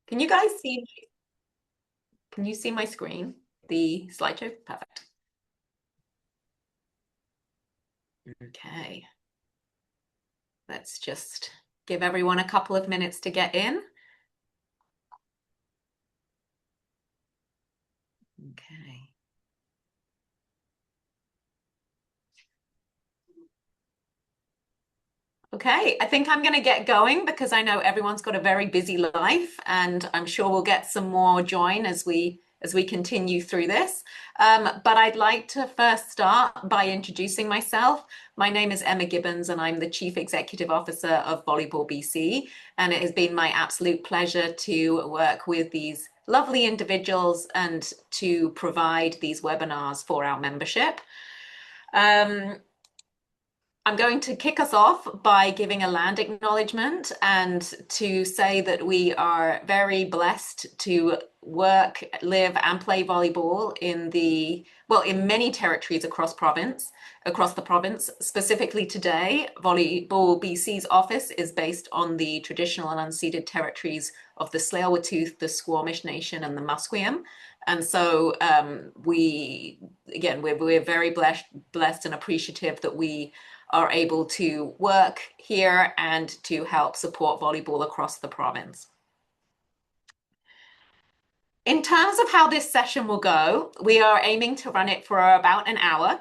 Can you guys see, can you see my screen? The slideshow? Perfect. Okay. Let's just give everyone a couple of minutes to get in. Okay. Okay, I think I'm going to get going because I know everyone's got a very busy life, and I'm sure we'll get some more join as we continue through this. But I'd like to first start by introducing myself. My name is Emma Gibbons, and I'm the Chief Executive Officer of Volleyball BC. And it has been my absolute pleasure to work with these lovely individuals and to provide these webinars for our membership. Um, I'm going to kick us off by giving a land acknowledgement and to say that we are very blessed to work, live, and play volleyball in many territories across the province. Specifically today, Volleyball BC's office is based on the traditional and unceded territories of the Tsleil-Waututh, the Squamish Nation, and the Musqueam. And so we're very blessed and appreciative that we are able to work here and to help support volleyball across the province. In terms of how this session will go, we are aiming to run it for about an hour,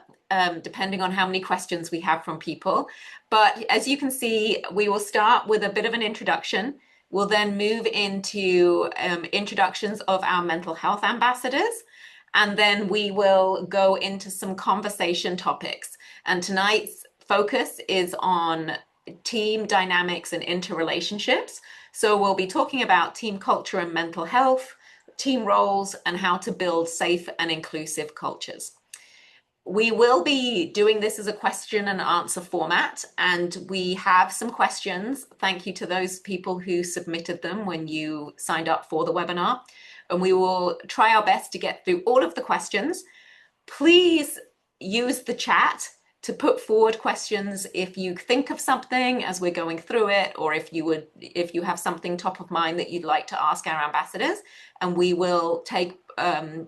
depending on how many questions we have from people. But as you can see, we will start with a bit of an introduction. We'll then move into introductions of our mental health ambassadors. And then we will go into some conversation topics. And tonight's focus is on team dynamics and interrelationships. So we'll be talking about team culture and mental health, team roles, and how to build safe and inclusive cultures. We will be doing this as a question and answer format, and we have some questions. Thank you to those people who submitted them when you signed up for the webinar. And we will try our best to get through all of the questions. Please use the chat to put forward questions if you think of something as we're going through it, or if you have something top of mind that you'd like to ask our ambassadors, and we will take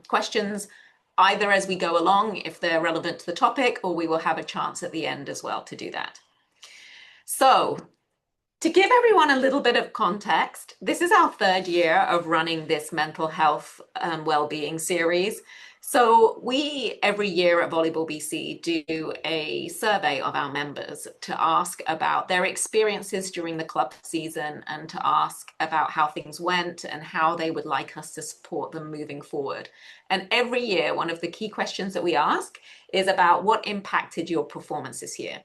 questions either as we go along if they're relevant to the topic, or we will have a chance at the end as well to do that. So to give everyone a little bit of context, this is our third year of running this mental health and well-being series. So we, every year at Volleyball BC, do a survey of our members to ask about their experiences during the club season and to ask about how things went and how they would like us to support them moving forward. And every year, one of the key questions that we ask is about what impacted your performance this year.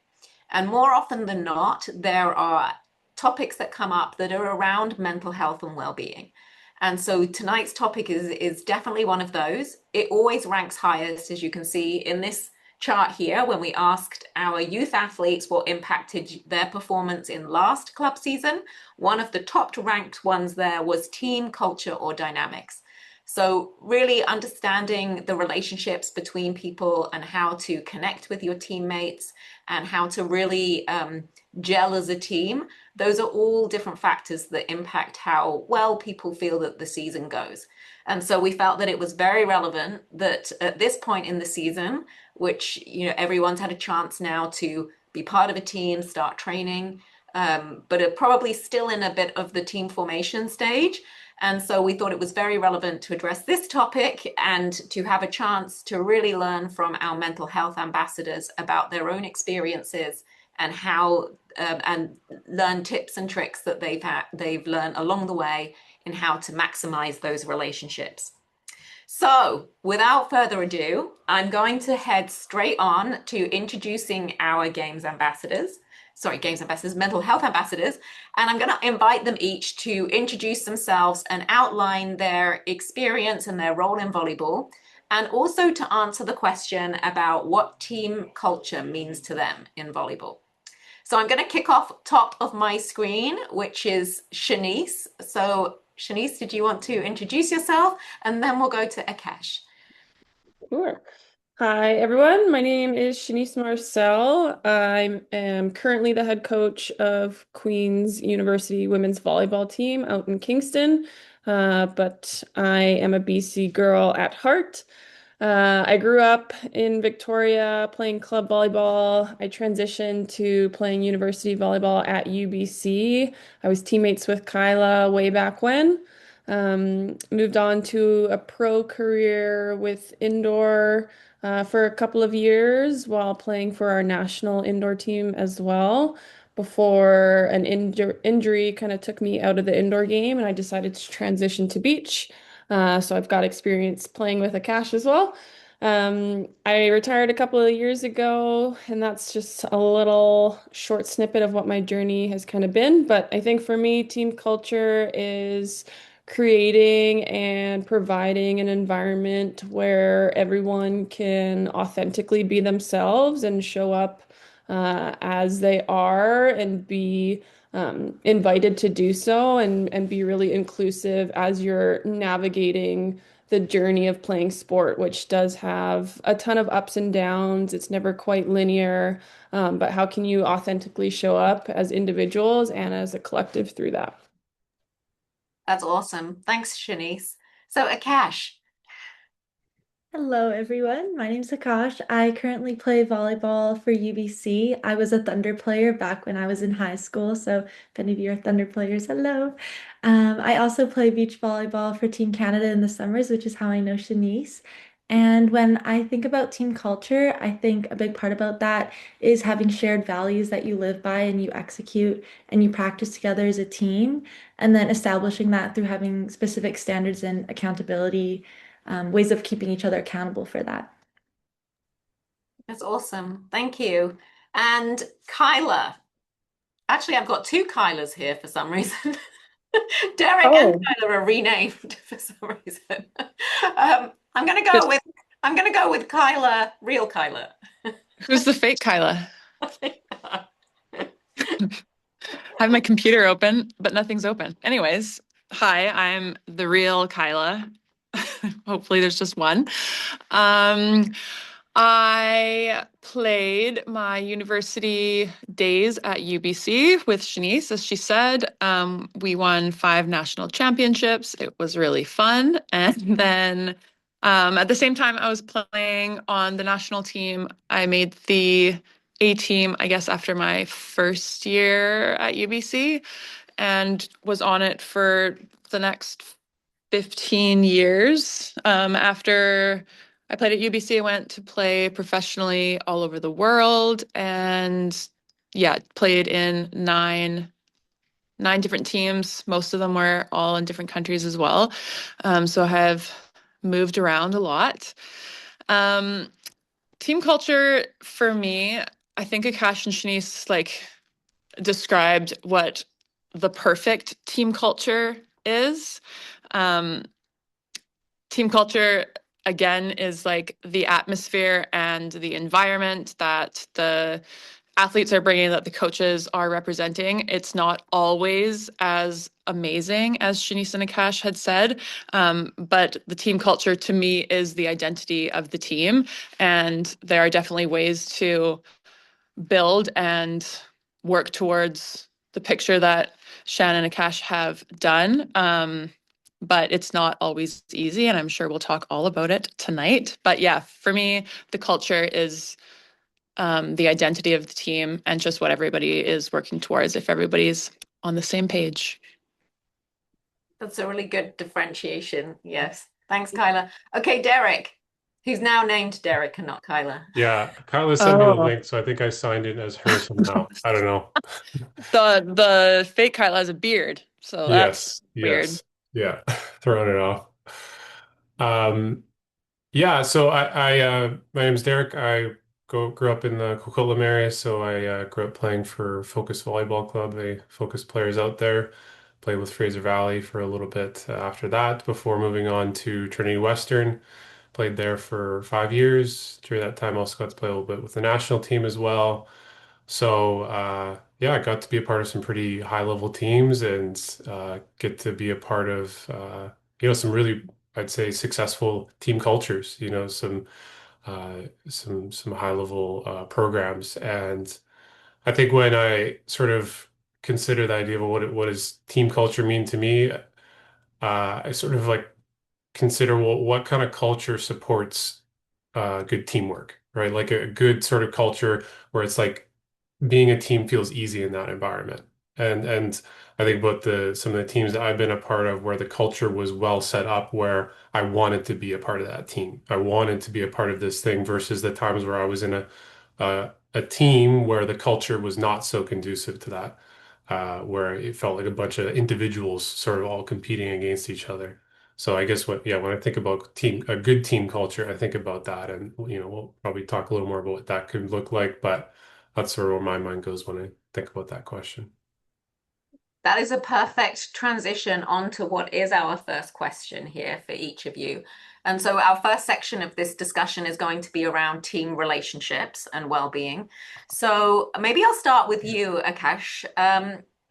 And more often than not, there are topics that come up that are around mental health and well-being. And so tonight's topic is definitely one of those. It always ranks highest, as you can see in this chart here, when we asked our youth athletes what impacted their performance in last club season. One of the top ranked ones there was team culture or dynamics. So really understanding the relationships between people and how to connect with your teammates and how to really gel as a team. Those are all different factors that impact how well people feel that the season goes. And so we felt that it was very relevant that at this point in the season, which everyone's had a chance now to be part of a team, start training, but are probably still in a bit of the team formation stage. And so we thought it was very relevant to address this topic and to have a chance to really learn from our mental health ambassadors about their own experiences and how and learn tips and tricks that they've learned along the way in how to maximize those relationships. So without further ado, I'm going to head straight on to introducing our mental health ambassadors, and I'm going to invite them each to introduce themselves and outline their experience and their role in volleyball, and also to answer the question about what team culture means to them in volleyball. So I'm going to kick off top of my screen, which is Shanice. So Shanice, did you want to introduce yourself? And then we'll go to Akash. Sure. Hi, everyone. My name is Shanice Marcelle. I am currently the head coach of Queen's University women's volleyball team out in Kingston. but I am a BC girl at heart. I grew up in Victoria playing club volleyball. I transitioned to playing university volleyball at UBC. I was teammates with Kyla way back when. Moved on to a pro career with indoor for a couple of years while playing for our national indoor team as well. Before an injury kind of took me out of the indoor game, and I decided to transition to beach. So I've got experience playing with Akash as well. I retired a couple of years ago, and that's just a little short snippet of what my journey has kind of been. But I think for me, team culture is creating and providing an environment where everyone can authentically be themselves and show up as they are and be invited to do so and be really inclusive as you're navigating the journey of playing sport, which does have a ton of ups and downs. It's never quite linear, but how can you authentically show up as individuals and as a collective through that? That's awesome. Thanks, Shanice. So, Akash, Hello, everyone. My name's Akash. I currently play volleyball for UBC. I was a Thunder player back when I was in high school, so if any of you are Thunder players, hello. I also play beach volleyball for Team Canada in the summers, which is how I know Shanice. And when I think about team culture, I think a big part about that is having shared values that you live by and you execute and you practice together as a team, and then establishing that through having specific standards and accountability ways of keeping each other accountable for that. that's awesome. Thank you. And Kyla. Actually, I've got two Kylas here for some reason. Derek and Oh, Kyla are renamed for some reason. I'm gonna go Who's with Kyla, real Kyla. who's the fake Kyla? I have my computer open, but nothing's open. Anyways, hi, I'm the real Kyla. Hopefully, there's just one. Um, I played my university days at UBC with Shanice, as she said. We won 5 national championships. It was really fun. And then at the same time, I was playing on the national team. I made the A team, I guess, after my first year at UBC and was on it for the next 15 years. After I played at UBC, I went to play professionally all over the world and yeah, played in nine different teams. Most of them were all in different countries as well. So I have moved around a lot. Um, Team culture for me, I think Akash and Shanice described what the perfect team culture is. Um, Team culture, again, is like the atmosphere and the environment that the athletes are bringing, that the coaches are representing. It's not always as amazing as Shanice and Akash had said, but the team culture to me is the identity of the team. And there are definitely ways to build and work towards the picture that Shannon and Akash have done. But it's not always easy, and I'm sure we'll talk all about it tonight. But yeah, for me, the culture is the identity of the team and just what everybody is working towards if everybody's on the same page. That's a really good differentiation. Yes. Thanks, Kyla. Okay, Derek, who's now named Derek and not Kyla. Yeah, Kyla sent me the Oh, link, so I think I signed in as her somehow. I don't know. the fake Kyla has a beard, so that's Yes, weird. yes, yeah, throwing it off. Um, yeah, so my name's Derek. I grew up in the Coquitlam area, so I grew up playing for Focus Volleyball Club. They focus players out there. Played with Fraser Valley for a little bit after that, before moving on to Trinity Western. Played there for 5 years. During that time, also got to play a little bit with the national team as well. So yeah, I got to be a part of some pretty high level teams and get to be a part of some really, I'd say, successful team cultures. Some high level programs. And I think when I sort of consider the idea of what does team culture mean to me, I sort of like consider, well, what kind of culture supports good teamwork, right? Like a good sort of culture where it's like being a team feels easy in that environment. And I think about the some of the teams that I've been a part of where the culture was well set up, where I wanted to be a part of that team. I wanted to be a part of this thing versus the times where I was in a team where the culture was not so conducive to that, where it felt like a bunch of individuals sort of all competing against each other. So I guess yeah, when I think about a good team culture, I think about that, and we'll probably talk a little more about what that could look like, but that's sort of where my mind goes when I think about that question. That is a perfect transition onto what is our first question here for each of you. And so, our first section of this discussion is going to be around team relationships and well-being. So, maybe I'll start with you, Akash.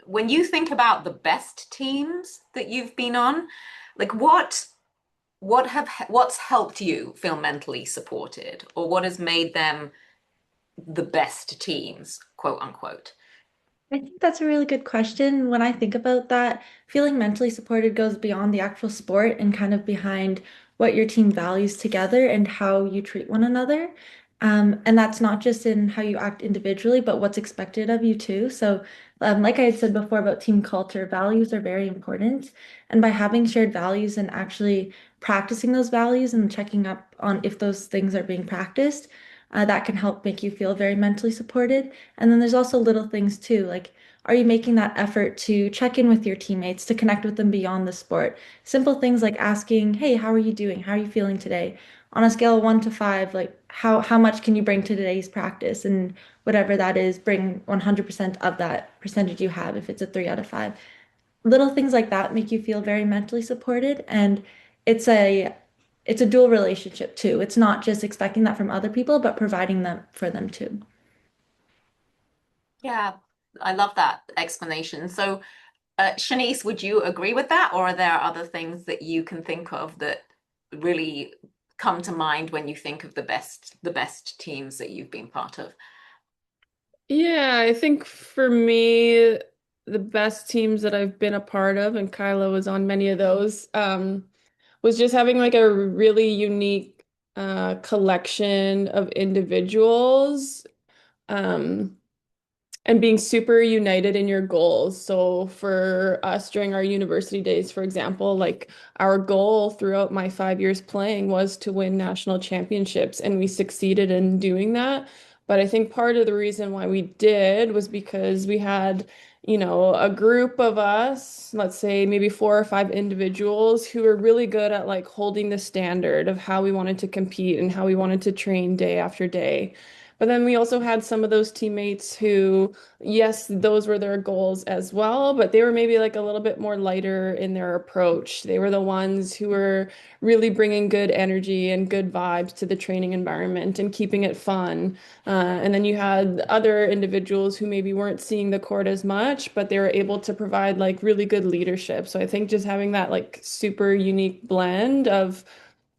When you think about the best teams that you've been on, like what's helped you feel mentally supported, or what has made them the best teams, quote unquote? I think that's a really good question. When I think about that, feeling mentally supported goes beyond the actual sport and kind of behind what your team values together and how you treat one another. And that's not just in how you act individually, but what's expected of you too. So, like I had said before about team culture, values are very important. And by having shared values and actually practicing those values and checking up on if those things are being practiced, that can help make you feel very mentally supported. And then there's also little things too, like are you making that effort to check in with your teammates, to connect with them beyond the sport? Simple things like asking, "Hey, how are you doing? How are you feeling today?" On a scale of 1 to 5, like how much can you bring to today's practice? And whatever that is, bring 100% of that percentage you have if it's a 3 out of 5. Little things like that make you feel very mentally supported, and it's a dual relationship too. It's not just expecting that from other people, but providing them for them too. Yeah, I love that explanation. So, Shanice, would you agree with that, or are there other things that you can think of that really come to mind when you think of the best teams that you've been part of? Yeah, I think for me, the best teams that I've been a part of, and Kyla was on many of those, was just having like a really unique collection of individuals. Um, and being super united in your goals. So for us during our university days, for example, like our goal throughout my 5 years playing was to win national championships, and we succeeded in doing that. But I think part of the reason why we did was because we had, a group of us, let's say maybe 4 or 5 individuals who were really good at like holding the standard of how we wanted to compete and how we wanted to train day after day. But then we also had some of those teammates who, yes, those were their goals as well, but they were maybe like a little bit more lighter in their approach. They were the ones who were really bringing good energy and good vibes to the training environment and keeping it fun. And then you had other individuals who maybe weren't seeing the court as much, but they were able to provide like really good leadership. So I think just having that like super unique blend of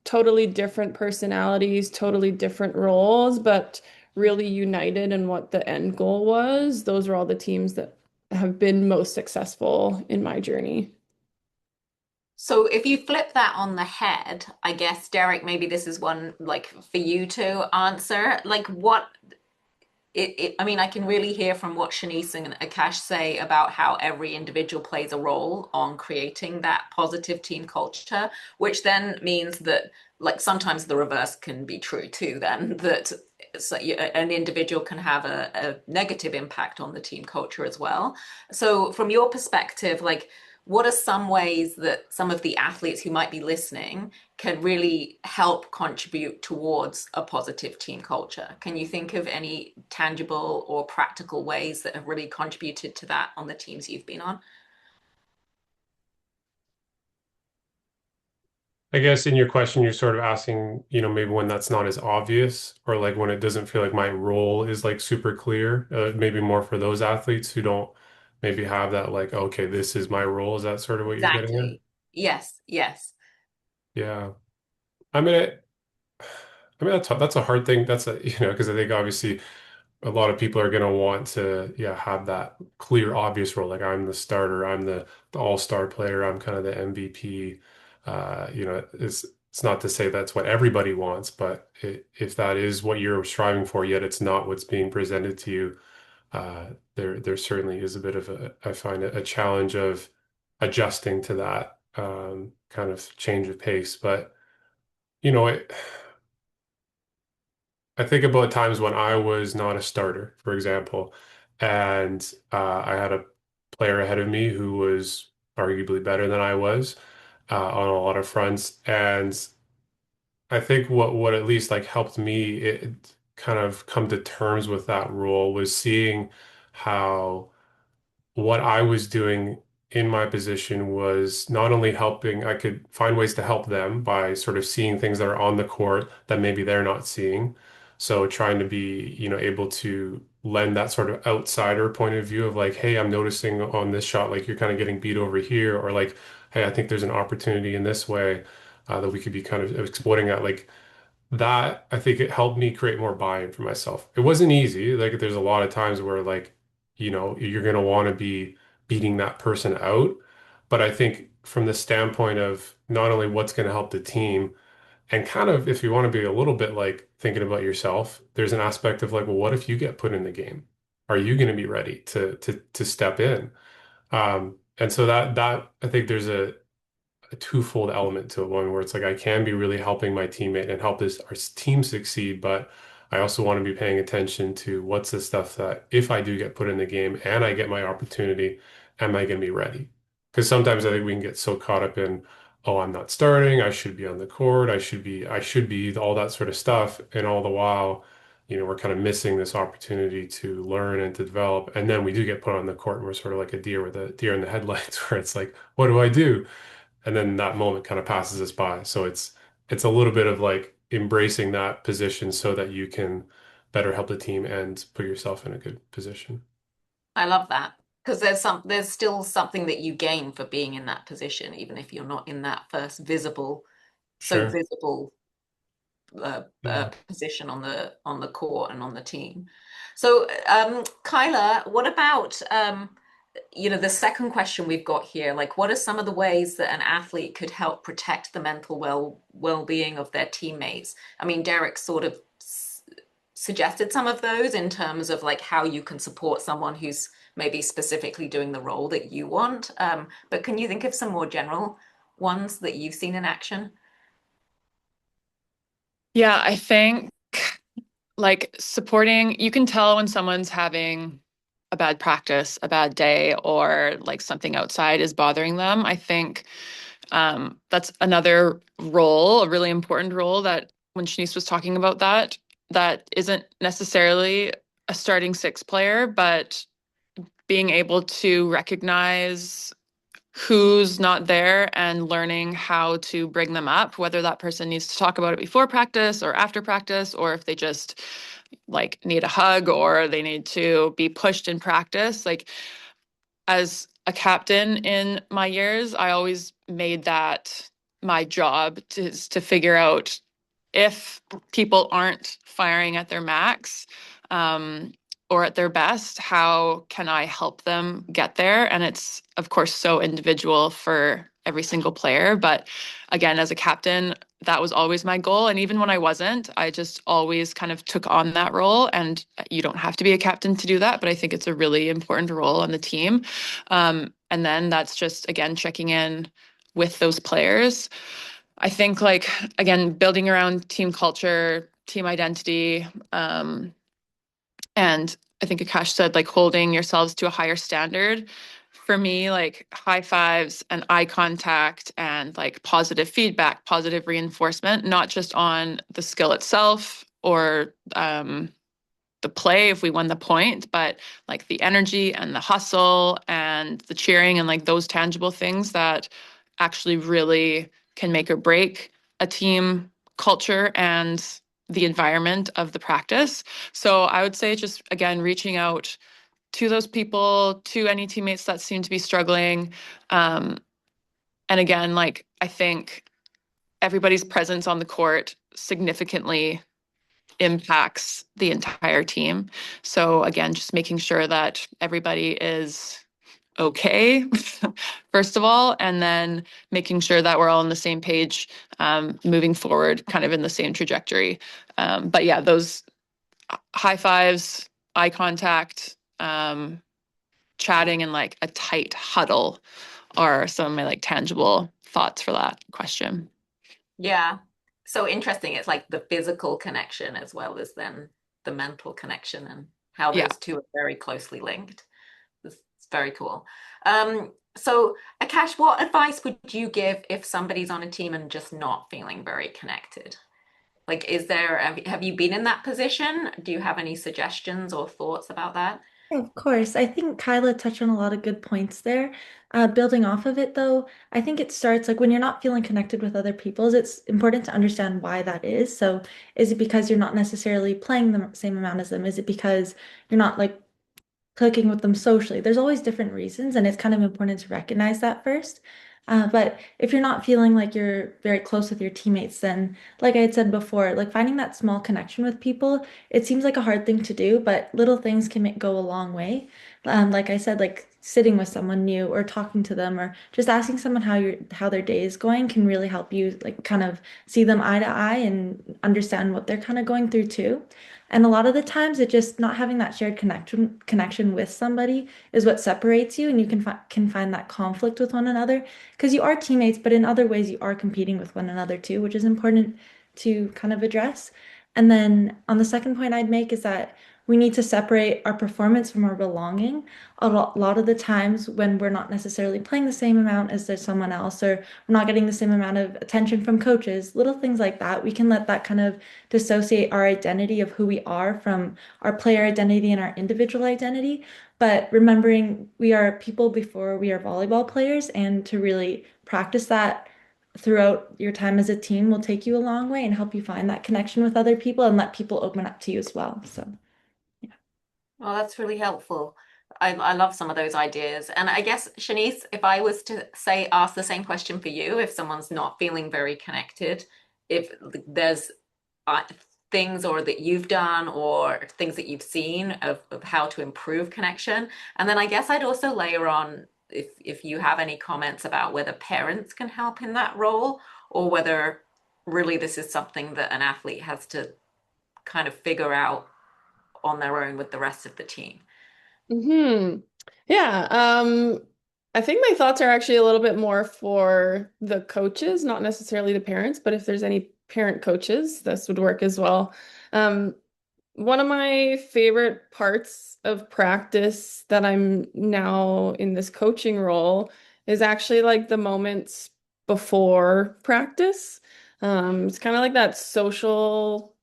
totally different personalities, totally different roles, but really united in what the end goal was. Those are all the teams that have been most successful in my journey. So if you flip that on the head, I guess, Derek, maybe this is one like for you to answer. Like I mean, I can really hear from what Shanice and Akash say about how every individual plays a role on creating that positive team culture, which then means that, like, sometimes the reverse can be true too, then that an individual can have a negative impact on the team culture as well. So, from your perspective, like, what are some ways that some of the athletes who might be listening can really help contribute towards a positive team culture? Can you think of any tangible or practical ways that have really contributed to that on the teams you've been on? I guess in your question, you're sort of asking, maybe when that's not as obvious or like when it doesn't feel like my role is like super clear, maybe more for those athletes who don't maybe have that like, okay, this is my role. Is that sort of what you're getting at? Exactly. Yes, yes. Yeah. I mean, I mean that's a hard thing. That's because I think obviously a lot of people are going to want to, yeah, have that clear, obvious role. Like I'm the starter, I'm the all-star player, I'm kind of the MVP. It's not to say that's what everybody wants, but if that is what you're striving for, yet it's not what's being presented to you, there certainly is a bit of I find it a challenge of adjusting to that kind of change of pace. But you know, I think about times when I was not a starter, for example, and I had a player ahead of me who was arguably better than I was on a lot of fronts. And I think what at least like helped me kind of come to terms with that rule was seeing how what I was doing in my position was not only helping, I could find ways to help them by sort of seeing things that are on the court that maybe they're not seeing. So trying to be, able to lend that sort of outsider point of view of like, hey, I'm noticing on this shot, like you're kind of getting beat over here, or like, hey, I think there's an opportunity in this way that we could be kind of exploiting that. Like that, I think it helped me create more buy-in for myself. It wasn't easy. Like there's a lot of times where like, you're going to want to be beating that person out. But I think from the standpoint of not only what's going to help the team and kind of if you want to be a little bit like thinking about yourself, there's an aspect of like, well, what if you get put in the game? Are you going to be ready to step in? And so that I think there's a twofold element to it. One where it's like I can be really helping my teammate and help this our team succeed, but I also want to be paying attention to what's the stuff that if I do get put in the game and I get my opportunity, am I going to be ready? Because sometimes I think we can get so caught up in, oh, I'm not starting, I should be on the court, I should be all that sort of stuff, and all the while, we're kind of missing this opportunity to learn and to develop. And then we do get put on the court and we're sort of like a deer with a deer in the headlights, where it's like, what do I do? And then that moment kind of passes us by. So it's a little bit of like embracing that position so that you can better help the team and put yourself in a good position. I love that because there's still something that you gain for being in that position, even if you're not in that first so Sure. visible Yeah. position on the court and on the team. So, Kyla, what about the second question we've got here? Like, what are some of the ways that an athlete could help protect the mental well-being of their teammates? I mean, Derek sort of suggested some of those in terms of like how you can support someone who's maybe specifically doing the role that you want. But can you think of some more general ones that you've seen in action? Yeah, I think like supporting, you can tell when someone's having a bad practice, a bad day, or like something outside is bothering them. I think that's another role, a really important role that when Shanice was talking about that isn't necessarily a starting six player, but being able to recognize who's not there and learning how to bring them up, whether that person needs to talk about it before practice or after practice, or if they just like need a hug or they need to be pushed in practice. Like as a captain in my years, I always made that my job to figure out if people aren't firing at their max, or at their best, how can I help them get there? And it's, of course, so individual for every single player. But again, as a captain, that was always my goal. And even when I wasn't, I just always kind of took on that role. And you don't have to be a captain to do that, but I think it's a really important role on the team. And then that's just, again, checking in with those players. I think, like, again, building around team culture, team identity, and I think Akash said, like, holding yourselves to a higher standard. For me, like, high fives and eye contact and like positive feedback, positive reinforcement, not just on the skill itself or the play if we won the point, but like the energy and the hustle and the cheering and like those tangible things that actually really can make or break a team culture and the environment of the practice. So I would say just again reaching out to those people, to any teammates that seem to be struggling. Um, and again, like I think everybody's presence on the court significantly impacts the entire team. So again, just making sure that everybody is okay, first of all, and then making sure that we're all on the same page, moving forward, kind of in the same trajectory. But yeah, those high fives, eye contact, chatting, and like a tight huddle are some of my like tangible thoughts for that question. Yeah. So interesting. It's like the physical connection as well as then the mental connection and how Yeah. those two are very closely linked. It's very cool. So Akash, what advice would you give if somebody's on a team and just not feeling very connected? Like, have you been in that position? Do you have any suggestions or thoughts about that? Of course. I think Kyla touched on a lot of good points there. Building off of it, though, I think it starts like when you're not feeling connected with other people, it's important to understand why that is. So, is it because you're not necessarily playing the same amount as them? Is it because you're not like clicking with them socially? There's always different reasons, and it's kind of important to recognize that first. But if you're not feeling like you're very close with your teammates, then, like I had said before, like finding that small connection with people, it seems like a hard thing to do, but little things can go a long way. Like I said, like sitting with someone new or talking to them or just asking someone how their day is going can really help you like kind of see them eye to eye and understand what they're kind of going through too. And a lot of the times, it just not having that shared connection with somebody is what separates you, and you can find that conflict with one another because you are teammates, but in other ways you are competing with one another too, which is important to kind of address. And then on the second point I'd make is that we need to separate our performance from our belonging. A lot of the times when we're not necessarily playing the same amount as there's someone else, or we're not getting the same amount of attention from coaches, little things like that, we can let that kind of dissociate our identity of who we are from our player identity and our individual identity. But remembering we are people before we are volleyball players, and to really practice that throughout your time as a team will take you a long way and help you find that connection with other people and let people open up to you as well. So, yeah. Well, that's really helpful. I love some of those ideas. And I guess, Shanice, if I was to say, ask the same question for you, if someone's not feeling very connected, if there's uh, things or that you've done or things that you've seen of how to improve connection. And then I guess I'd also layer on if you have any comments about whether parents can help in that role or whether really this is something that an athlete has to kind of figure out on their own with the rest of the team. Hmm. Yeah. I think my thoughts are actually a little bit more for the coaches, not necessarily the parents, but if there's any parent coaches, this would work as well. Um, One of my favorite parts of practice that I'm now in this coaching role is actually like the moments before practice. It's kind of like that social.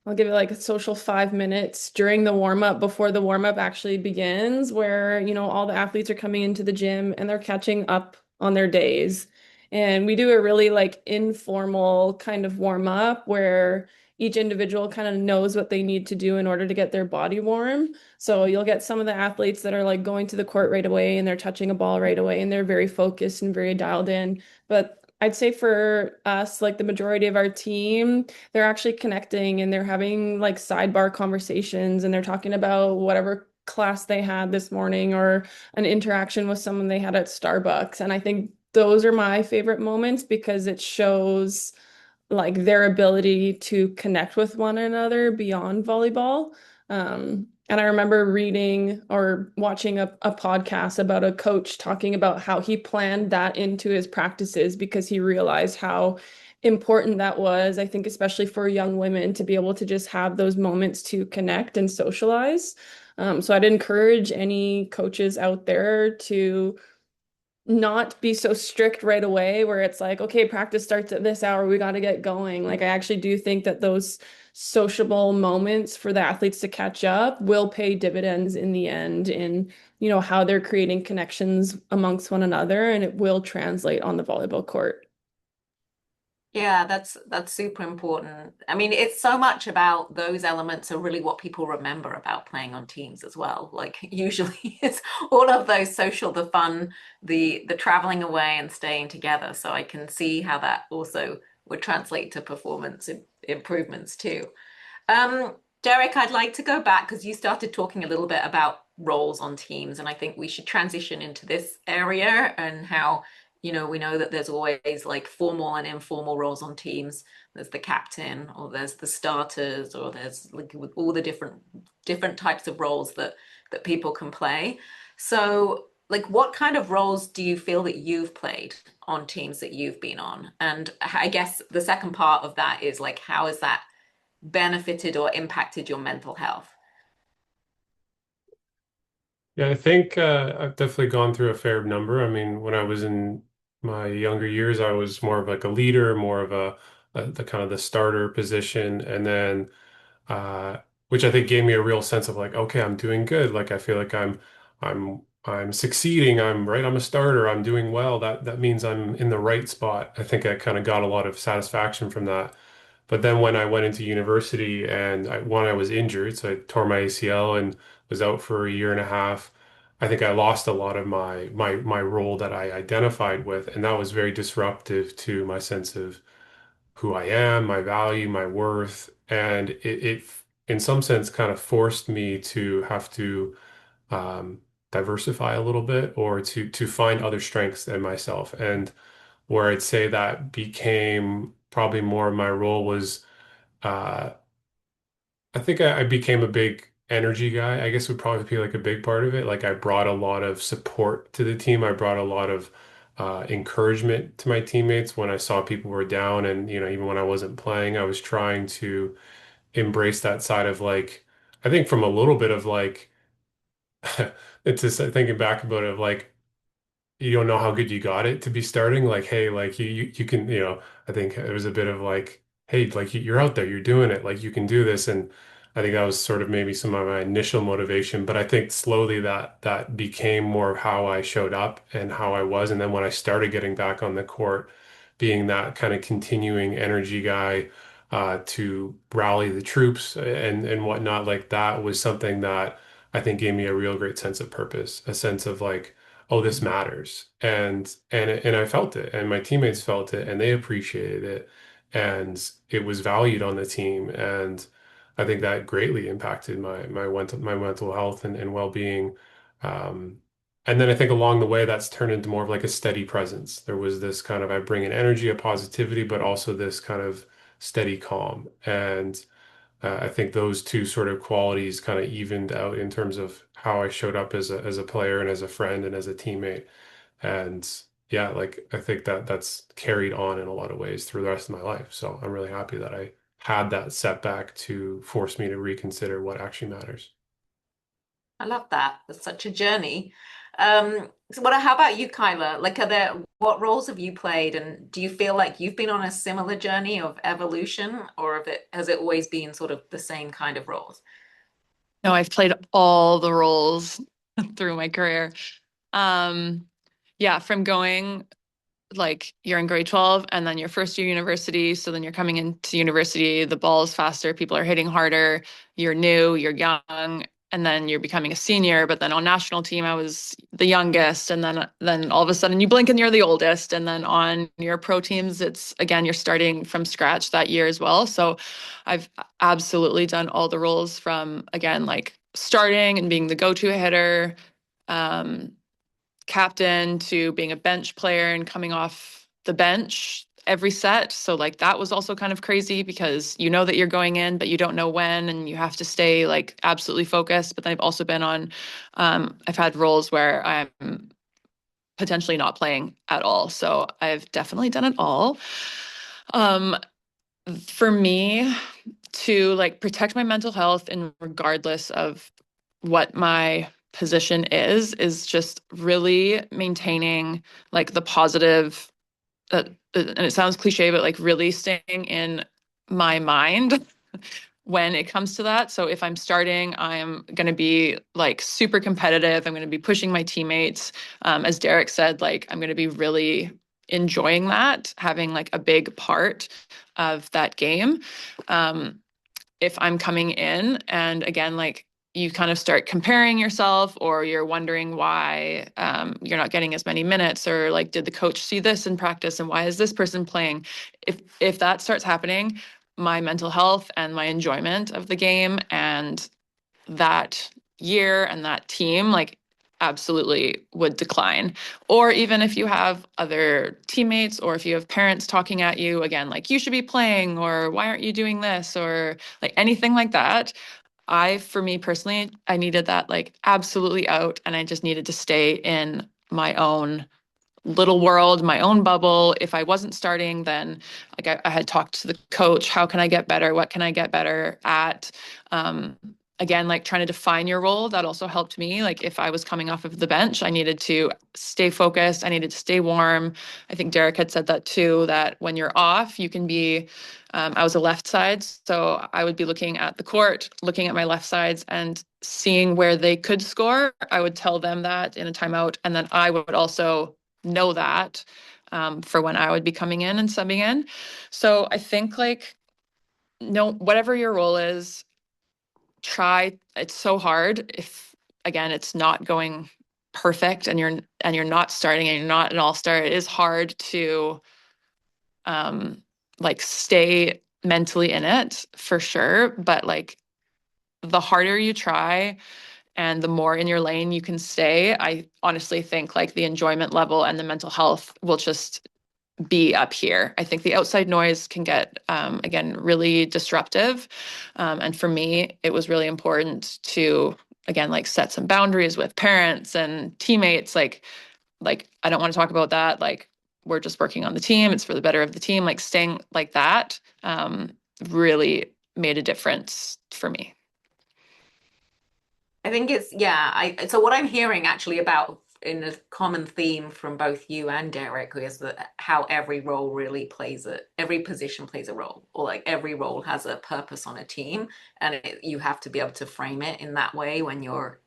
I'll give it like a social 5 minutes during the warm up before the warm up actually begins, where, all the athletes are coming into the gym and they're catching up on their days. And we do a really like informal kind of warm up where each individual kind of knows what they need to do in order to get their body warm. So you'll get some of the athletes that are like going to the court right away and they're touching a ball right away and they're very focused and very dialed in. But I'd say for us, like the majority of our team, they're actually connecting and they're having like sidebar conversations and they're talking about whatever class they had this morning or an interaction with someone they had at Starbucks. And I think those are my favorite moments because it shows like their ability to connect with one another beyond volleyball. And I remember reading or watching a podcast about a coach talking about how he planned that into his practices because he realized how important that was. I think, especially for young women, to be able to just have those moments to connect and socialize. So I'd encourage any coaches out there to not be so strict right away where it's like, okay, practice starts at this hour, we got to get going. Like I actually do think that those sociable moments for the athletes to catch up will pay dividends in the end in, how they're creating connections amongst one another and it will translate on the volleyball court. Yeah, that's super important. I mean, it's so much about those elements are really what people remember about playing on teams as well. Like usually it's all of those social, the fun, the traveling away and staying together. So I can see how that also would translate to performance improvements too. Derek, I'd like to go back because you started talking a little bit about roles on teams, and I think we should transition into this area and how, we know that there's always like formal and informal roles on teams. There's the captain, or there's the starters, or there's like with all the different types of roles that people can play. So, like, what kind of roles do you feel that you've played on teams that you've been on? And I guess the second part of that is like, how has that benefited or impacted your mental health? Yeah, I think I've definitely gone through a fair number. I mean, when I was in my younger years, I was more of like a leader, more of the kind of the starter position, and then which I think gave me a real sense of like, okay, I'm doing good. Like I feel like I'm succeeding. I'm right. I'm a starter. I'm doing well. That means I'm in the right spot. I think I kind of got a lot of satisfaction from that. But then when I went into university and I was injured, so I tore my ACL and was out for a year and a half. I think I lost a lot of my role that I identified with, and that was very disruptive to my sense of who I am, my value, my worth, and it in some sense kind of forced me to have to diversify a little bit or to find other strengths in myself. And where I'd say that became probably more of my role was uh, I think I became a big energy guy. I guess would probably be like a big part of it. Like I brought a lot of support to the team. I brought a lot of encouragement to my teammates when I saw people were down, and even when I wasn't playing, I was trying to embrace that side of like I think from a little bit of like it's just thinking back about it of like you don't know how good you got it to be starting. Like, hey, like you can, I think it was a bit of like, hey, like you're out there, you're doing it, like you can do this. And I think that was sort of maybe some of my initial motivation. But I think slowly that became more of how I showed up and how I was. And then when I started getting back on the court, being that kind of continuing energy guy, to rally the troops and whatnot, like that was something that I think gave me a real great sense of purpose, a sense of like, oh, this matters. And I felt it, and my teammates felt it, and they appreciated it, and it was valued on the team. And I think that greatly impacted my mental health and well-being. Um, and then I think along the way, that's turned into more of like a steady presence. There was this kind of I bring an energy, a positivity, but also this kind of steady calm. And I think those two sort of qualities kind of evened out in terms of how I showed up as a player and as a friend and as a teammate. And yeah, like I think that's carried on in a lot of ways through the rest of my life. So I'm really happy that I had that setback to force me to reconsider what actually matters. I love that. It's such a journey. So how about you, Kyla? Like, what roles have you played, and do you feel like you've been on a similar journey of evolution, or has it always been sort of the same kind of roles? No, I've played all the roles through my career. Um, yeah, from going like you're in grade 12 and then your first year university. So then you're coming into university, the ball is faster, people are hitting harder, you're new, you're young, and then you're becoming a senior. But then on national team, I was the youngest, and then all of a sudden you blink and you're the oldest. And then on your pro teams, it's again, you're starting from scratch that year as well. So I've absolutely done all the roles from again, like starting and being the go-to hitter. Um, Captain to being a bench player and coming off the bench every set. So like that was also kind of crazy because you know that you're going in, but you don't know when, and you have to stay like absolutely focused. But then I've also been on, I've had roles where I'm potentially not playing at all. So I've definitely done it all. Um, for me to like protect my mental health and regardless of what my position is just really maintaining like the positive and it sounds cliche but like really staying in my mind when it comes to that. So if I'm starting, I'm going to be like super competitive. I'm going to be pushing my teammates. As Derek said, like I'm going to be really enjoying that, having like a big part of that game. If I'm coming in and again, like you kind of start comparing yourself or you're wondering why you're not getting as many minutes or like, did the coach see this in practice and why is this person playing? If that starts happening, my mental health and my enjoyment of the game. And that year and that team, like, absolutely would decline. Or even if you have other teammates or if you have parents talking at you again, like, you should be playing, or why aren't you doing this, or like anything like that. For me personally, I needed that like absolutely out, and I just needed to stay in my own little world, my own bubble. If I wasn't starting, then like I had talked to the coach, how can I get better? What can I get better at? Um, Again, like trying to define your role, that also helped me. Like if I was coming off of the bench, I needed to stay focused. I needed to stay warm. I think Derek had said that too, that when you're off, you can be, I was a left side. So I would be looking at the court, looking at my left sides and seeing where they could score. I would tell them that in a timeout. And then I would also know that for when I would be coming in and subbing in. So I think like, no, whatever your role is, try. It's so hard if again it's not going perfect and you're not starting and you're not an all-star. It is hard to um like stay mentally in it for sure. But like the harder you try and the more in your lane you can stay, I honestly think like the enjoyment level and the mental health will just be up here. I think the outside noise can get, again, really disruptive. And for me, it was really important to, again, like set some boundaries with parents and teammates. Like I don't want to talk about that. Like we're just working on the team. It's for the better of the team. Like staying like that really made a difference for me. I think it's yeah, so what I'm hearing actually about in a common theme from both you and Derek is that how every role really every position plays a role, or like every role has a purpose on a team, and you have to be able to frame it in that way when you're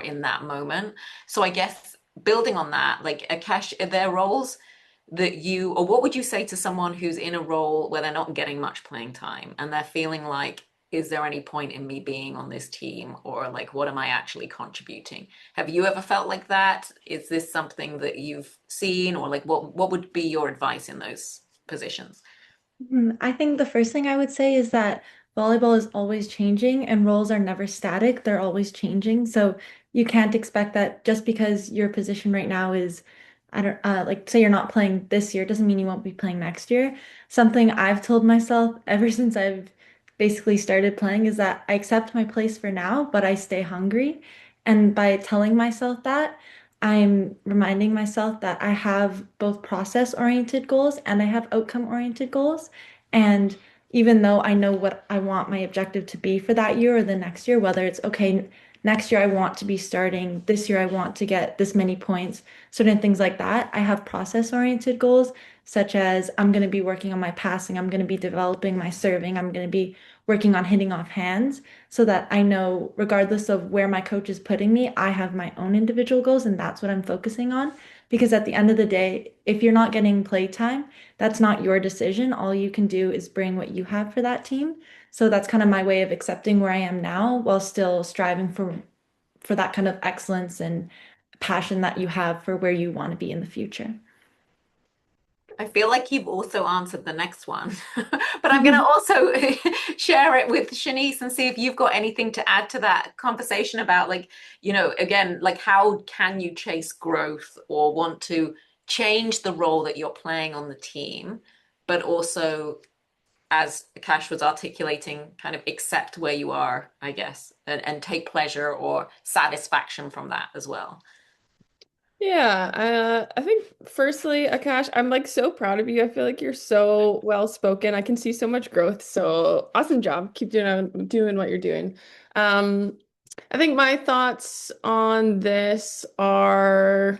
in that moment. So I guess building on that, like Akash, are there roles that you, or what would you say to someone who's in a role where they're not getting much playing time and they're feeling like, is there any point in me being on this team, or like what am I actually contributing? Have you ever felt like that? Is this something that you've seen, or like what would be your advice in those positions? I think the first thing I would say is that volleyball is always changing and roles are never static. They're always changing. So you can't expect that just because your position right now is, I don't, like say you're not playing this year, doesn't mean you won't be playing next year. Something I've told myself ever since I've basically started playing is that I accept my place for now, but I stay hungry. And by telling myself that, I'm reminding myself that I have both process-oriented goals and I have outcome-oriented goals. And even though I know what I want my objective to be for that year or the next year, whether it's okay, next year I want to be starting, this year I want to get this many points, certain things like that, I have process-oriented goals, such as I'm going to be working on my passing, I'm going to be developing my serving, I'm going to be working on hitting off hands, so that I know, regardless of where my coach is putting me, I have my own individual goals and that's what I'm focusing on. Because at the end of the day, if you're not getting play time, that's not your decision. All you can do is bring what you have for that team. So that's kind of my way of accepting where I am now while still striving for that kind of excellence and passion that you have for where you want to be in the future. I feel like you've also answered the next one, but I'm going to also share it with Shanice and see if you've got anything to add to that conversation about, like, again, like how can you chase growth or want to change the role that you're playing on the team, but also, as Akash was articulating, kind of accept where you are, I guess, and take pleasure or satisfaction from that as well. Yeah, I think firstly, Akash, I'm like so proud of you. I feel like you're so well spoken. I can see so much growth. So awesome job. Keep doing what you're doing. Um, I think my thoughts on this are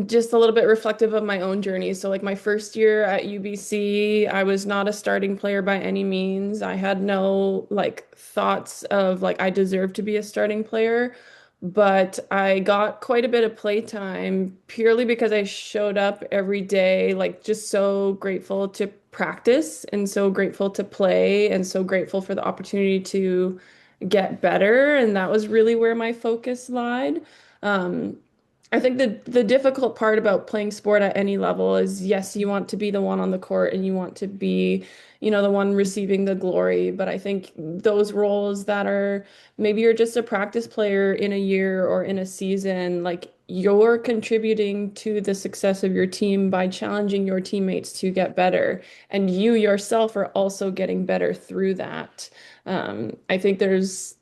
just a little bit reflective of my own journey. So, like my first year at UBC, I was not a starting player by any means. I had no like thoughts of like I deserve to be a starting player, but I got quite a bit of play time purely because I showed up every day, like just so grateful to practice and so grateful to play and so grateful for the opportunity to get better. And that was really where my focus lied. Um, I think the difficult part about playing sport at any level is, yes, you want to be the one on the court and you want to be, the one receiving the glory. But I think those roles that are maybe you're just a practice player in a year or in a season, like you're contributing to the success of your team by challenging your teammates to get better. And you yourself are also getting better through that. I think there's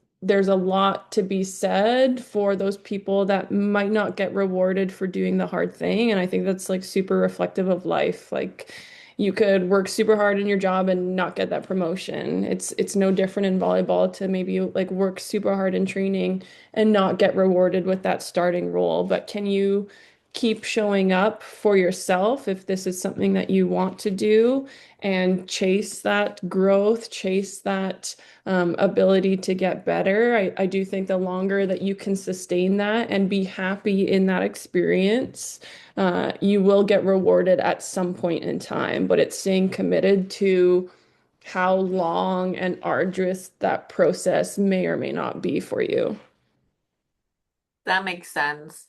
a lot to be said for those people that might not get rewarded for doing the hard thing. And I think that's like super reflective of life. Like you could work super hard in your job and not get that promotion. It's no different in volleyball to maybe like work super hard in training and not get rewarded with that starting role. But can you keep showing up for yourself if this is something that you want to do and chase that growth, chase that ability to get better? I do think the longer that you can sustain that and be happy in that experience, you will get rewarded at some point in time, but it's staying committed to how long and arduous that process may or may not be for you. That makes sense.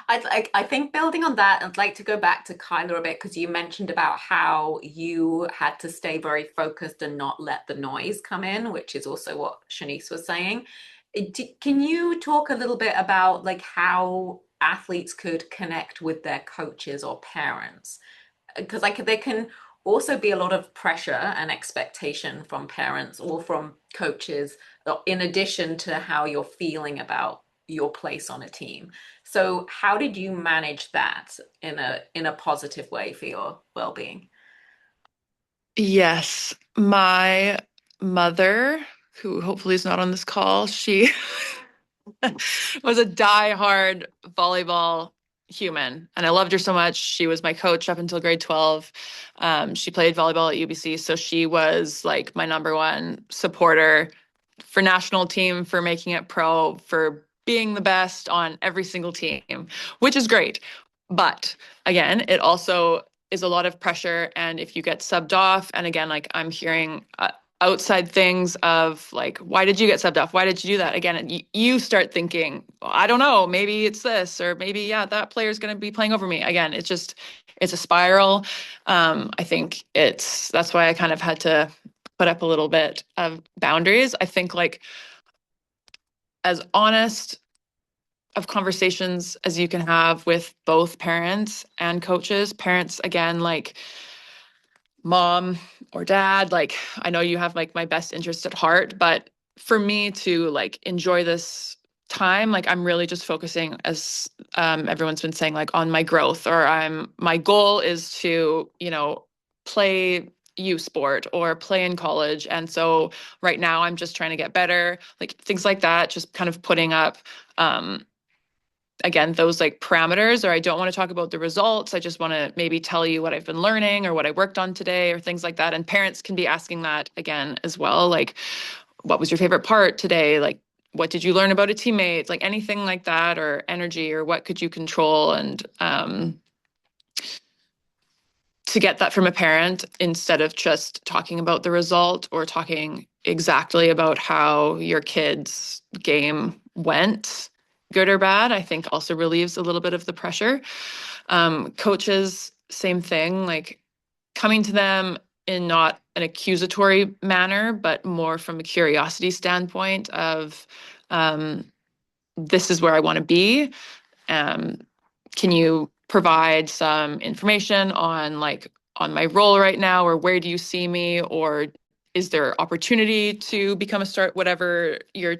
I think building on that, I'd like to go back to Kyla a bit because you mentioned about how you had to stay very focused and not let the noise come in, which is also what Shanice was saying. Can you talk a little bit about like how athletes could connect with their coaches or parents? Because like there can also be a lot of pressure and expectation from parents or from coaches in addition to how you're feeling about your place on a team. So how did you manage that in a positive way for your well-being? Yes, my mother, who hopefully is not on this call, she was a die-hard volleyball human, and I loved her so much. She was my coach up until grade 12. She played volleyball at UBC, so she was like my number one supporter for national team, for making it pro, for being the best on every single team, which is great. But again, it also is a lot of pressure. And if you get subbed off, and again, like I'm hearing outside things of like, why did you get subbed off? Why did you do that? Again, you start thinking, well, I don't know, maybe it's this, or maybe, yeah, that player's going to be playing over me. Again, it's a spiral. I think that's why I kind of had to put up a little bit of boundaries. I think like as honest of conversations as you can have with both parents and coaches. Parents, again, like mom or dad, like I know you have like my best interest at heart, but for me to like enjoy this time, like I'm really just focusing, as everyone's been saying, like on my growth, or my goal is to, play U sport or play in college. And so right now I'm just trying to get better, like things like that, just kind of putting up again, those like parameters, or I don't want to talk about the results. I just want to maybe tell you what I've been learning or what I worked on today or things like that. And parents can be asking that again as well. Like, what was your favorite part today? Like, what did you learn about a teammate? Like anything like that, or energy, or what could you control? And to get that from a parent instead of just talking about the result or talking exactly about how your kid's game went, good or bad, I think also relieves a little bit of the pressure. Coaches, same thing, like coming to them in not an accusatory manner, but more from a curiosity standpoint of this is where I want to be. Um, can you provide some information on my role right now, or where do you see me, or is there opportunity to become a start, whatever you're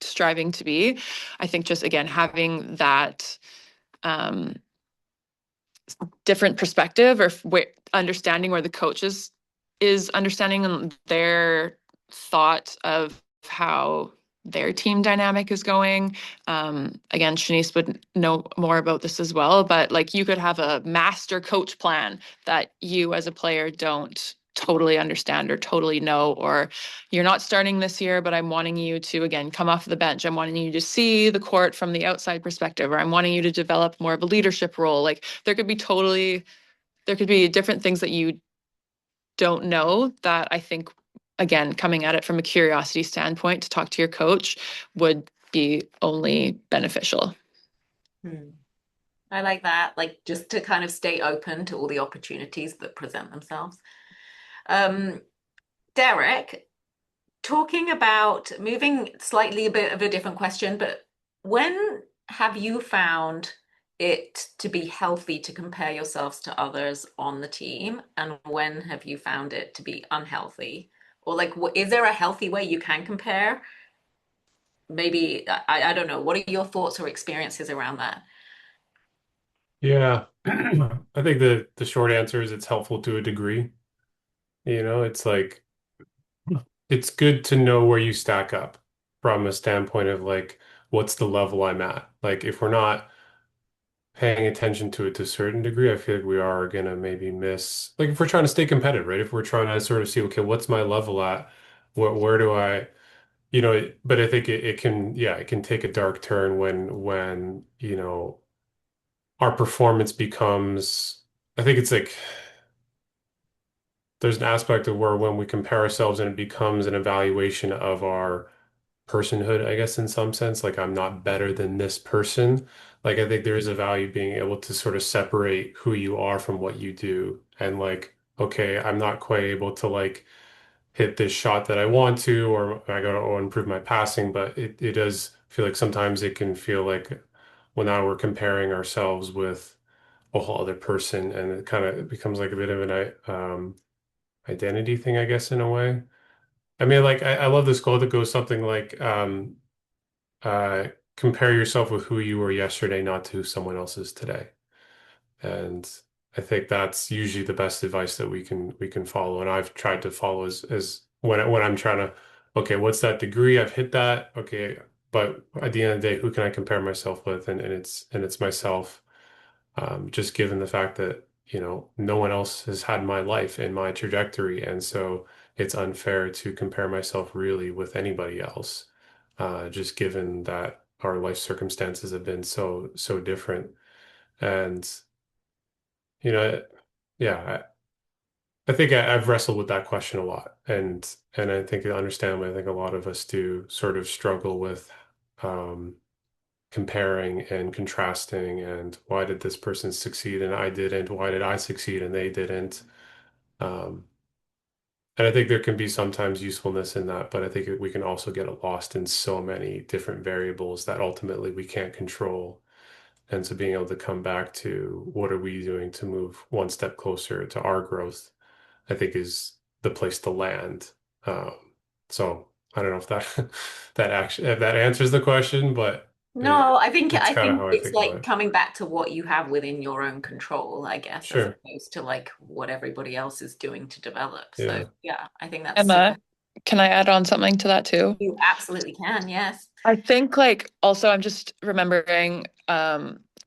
striving to be? I think just again having that different perspective, or understanding where the coach is understanding their thought of how their team dynamic is going. Again, Shanice would know more about this as well, but like you could have a master coach plan that you as a player don't totally understand or totally know, or you're not starting this year, but I'm wanting you to, again, come off the bench. I'm wanting you to see the court from the outside perspective, or I'm wanting you to develop more of a leadership role. Like there could be different things that you don't know that I think, again, coming at it from a curiosity standpoint to talk to your coach would be only beneficial. Hmm. I like that. Like just to kind of stay open to all the opportunities that present themselves. Um, Derek, talking about moving slightly a bit of a different question, but when have you found it to be healthy to compare yourselves to others on the team? And when have you found it to be unhealthy? Or like, is there a healthy way you can compare? Maybe, I don't know. What are your thoughts or experiences around that? Yeah. I think the short answer is it's helpful to a degree. It's like it's good to know where you stack up from a standpoint of like what's the level I'm at. Like if we're not paying attention to it to a certain degree, I feel like we are gonna maybe miss like if we're trying to stay competitive, right? If we're trying to sort of see, okay, what's my level at? Where do I, but I think it can, yeah, it can take a dark turn when, our performance becomes, I think it's like there's an aspect of where when we compare ourselves and it becomes an evaluation of our personhood, I guess, in some sense. Like, I'm not better than this person. Like, I think there is a value being able to sort of separate who you are from what you do. And, like, okay, I'm not quite able to, like, hit this shot that I want to, or I got to improve my passing. But it does feel like sometimes it can feel like, well, now we're comparing ourselves with a whole other person. And it kind of becomes like a bit of an identity thing, I guess, in a way. I mean, like, I love this quote that goes something like, uh, compare yourself with who you were yesterday, not to who someone else is today. And I think that's usually the best advice that we can follow. And I've tried to follow as when I'm trying to, okay, what's that degree? I've hit that. Okay. But at the end of the day, who can I compare myself with? And it's myself. Just given the fact that, no one else has had my life and my trajectory. And so it's unfair to compare myself really with anybody else, just given that our life circumstances have been so different. And, you know, yeah, I think I've wrestled with that question a lot. And I think understandably, I think a lot of us do sort of struggle with, um, comparing and contrasting and why did this person succeed and I didn't? Why did I succeed and they didn't? Um, and I think there can be sometimes usefulness in that, but I think we can also get lost in so many different variables that ultimately we can't control. And so being able to come back to what are we doing to move one step closer to our growth, I think is the place to land. Um, so I don't know if that that actually if that answers the question, but No, I think it's I kind of think how I it's think about like it. coming back to what you have within your own control, I guess, as Sure. opposed to like what everybody else is doing to develop. So Yeah. yeah, I think that's super. Emma, can I add on something to that too? You absolutely can, yes. I think like also I'm just remembering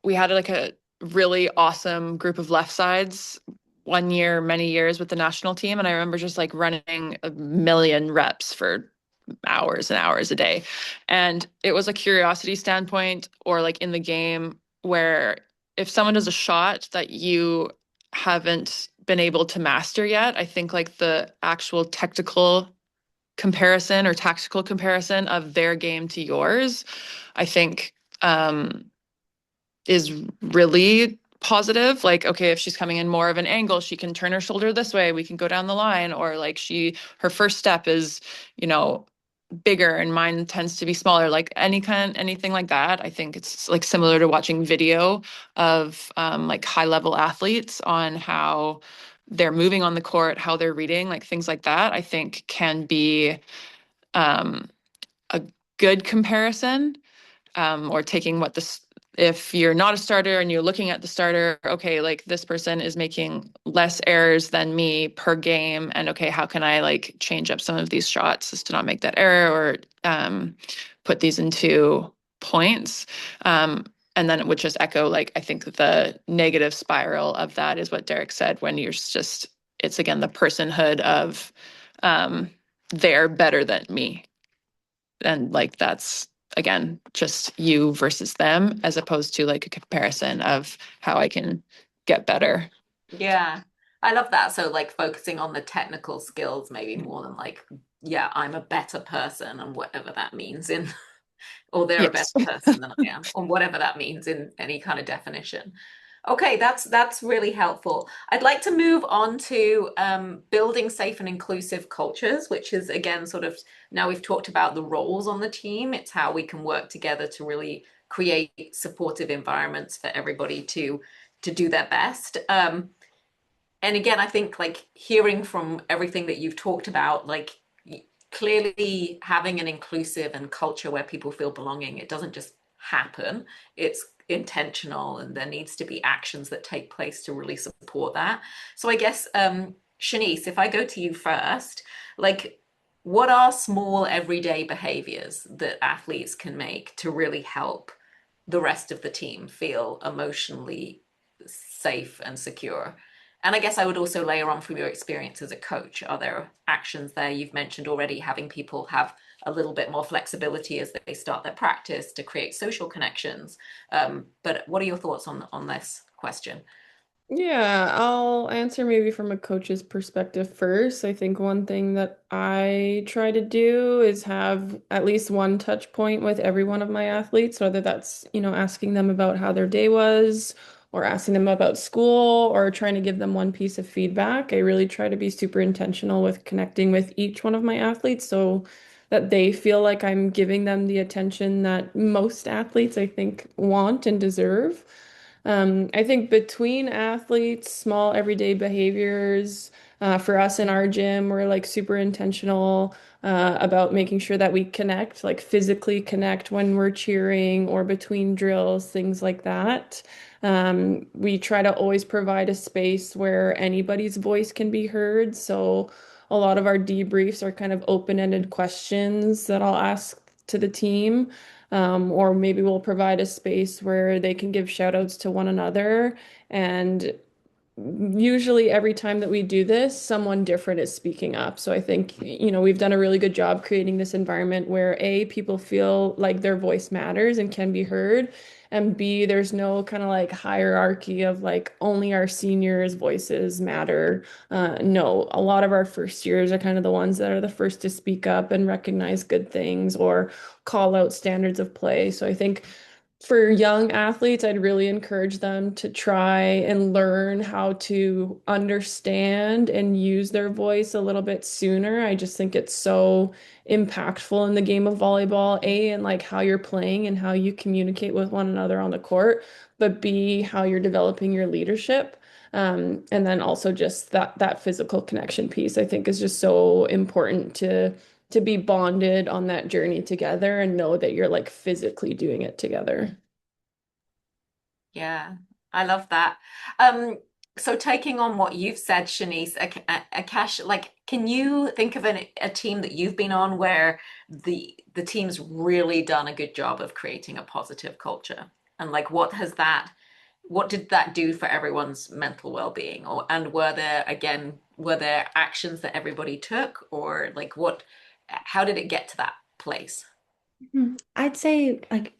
we had like a really awesome group of left sides one year, many years with the national team. And I remember just like running a million reps for hours and hours a day. And it was a curiosity standpoint or like in the game where if someone does a shot that you haven't been able to master yet, I think like the actual technical comparison or tactical comparison of their game to yours, I think is really positive. Like, okay, if she's coming in more of an angle, she can turn her shoulder this way, we can go down the line, or like her first step is, you know, bigger and mine tends to be smaller, like anything like that. I think it's like similar to watching video of like high level athletes on how they're moving on the court, how they're reading, like things like that, I think can be um, a good comparison, or taking what this, if you're not a starter and you're looking at the starter, okay, like this person is making less errors than me per game. And okay, how can I like change up some of these shots just to not make that error or put these into points? And then it would just echo, like, I think the negative spiral of that is what Derek said when you're just, it's again the personhood of they're better than me, and like that's again just you versus them as opposed to like a comparison of how I can get better. Yeah. I love that. So like focusing on the technical skills maybe more than like, yeah, I'm a better person and whatever that means in or they're a better Yes. person than I am, or whatever that means in any kind of definition. Okay, that's really helpful. I'd like to move on to building safe and inclusive cultures, which is again sort of now we've talked about the roles on the team. It's how we can work together to really create supportive environments for everybody to do their best. And again, I think like hearing from everything that you've talked about, like clearly having an inclusive and culture where people feel belonging, it doesn't just happen. It's intentional, and there needs to be actions that take place to really support that. So I guess, Shanice, if I go to you first, like what are small everyday behaviors that athletes can make to really help the rest of the team feel emotionally safe and secure? And I guess I would also layer on from your experience as a coach, are there actions there? You've mentioned already having people have a little bit more flexibility as they start their practice to create social connections. But what are your thoughts on this question? Yeah, I'll answer maybe from a coach's perspective first. I think one thing that I try to do is have at least one touch point with every one of my athletes, whether that's, asking them about how their day was or asking them about school or trying to give them one piece of feedback. I really try to be super intentional with connecting with each one of my athletes so that they feel like I'm giving them the attention that most athletes, I think, want and deserve. I think between athletes, small everyday behaviors, for us in our gym, we're like super intentional about making sure that we connect, like physically connect when we're cheering or between drills, things like that. We try to always provide a space where anybody's voice can be heard. So a lot of our debriefs are kind of open-ended questions that I'll ask to the team. Or maybe we'll provide a space where they can give shout outs to one another. And usually every time that we do this, someone different is speaking up. So I think, we've done a really good job creating this environment where A, people feel like their voice matters and can be heard. And B, there's no kind of like hierarchy of like only our seniors' voices matter. No, a lot of our first years are kind of the ones that are the first to speak up and recognize good things or call out standards of play. So I think for young athletes, I'd really encourage them to try and learn how to understand and use their voice a little bit sooner. I just think it's so impactful in the game of volleyball, A, and like how you're playing and how you communicate with one another on the court, but B, how you're developing your leadership. And then also just that physical connection piece, I think is just so important to be bonded on that journey together and know that you're like physically doing it together. Yeah, I love that. Um, so taking on what you've said, Shanice, Akash, like, can you think of a team that you've been on where the team's really done a good job of creating a positive culture? And like, what did that do for everyone's mental well-being? Or and were there actions that everybody took, or like how did it get to that place? I'd say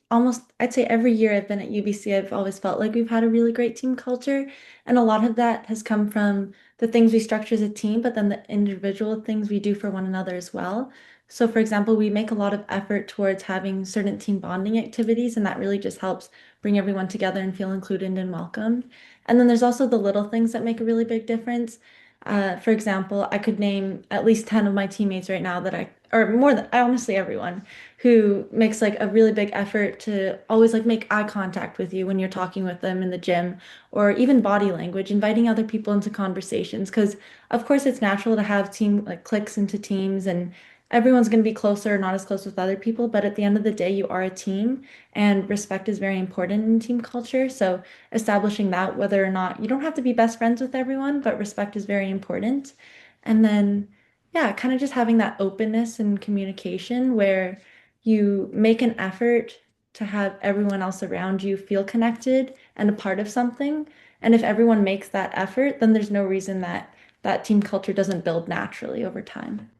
I'd say every year I've been at UBC, I've always felt like we've had a really great team culture. And a lot of that has come from the things we structure as a team, but then the individual things we do for one another as well. So for example, we make a lot of effort towards having certain team bonding activities, and that really just helps bring everyone together and feel included and welcomed. And then there's also the little things that make a really big difference. For example, I could name at least 10 of my teammates right now or more than, honestly, everyone who makes like a really big effort to always like make eye contact with you when you're talking with them in the gym, or even body language, inviting other people into conversations. Because of course it's natural to have team like clicks into teams, and everyone's going to be closer or not as close with other people. But at the end of the day, you are a team, and respect is very important in team culture. So establishing that, whether or not you don't have to be best friends with everyone, but respect is very important. And then, yeah, kind of just having that openness and communication where you make an effort to have everyone else around you feel connected and a part of something. And if everyone makes that effort, then there's no reason that that team culture doesn't build naturally over time.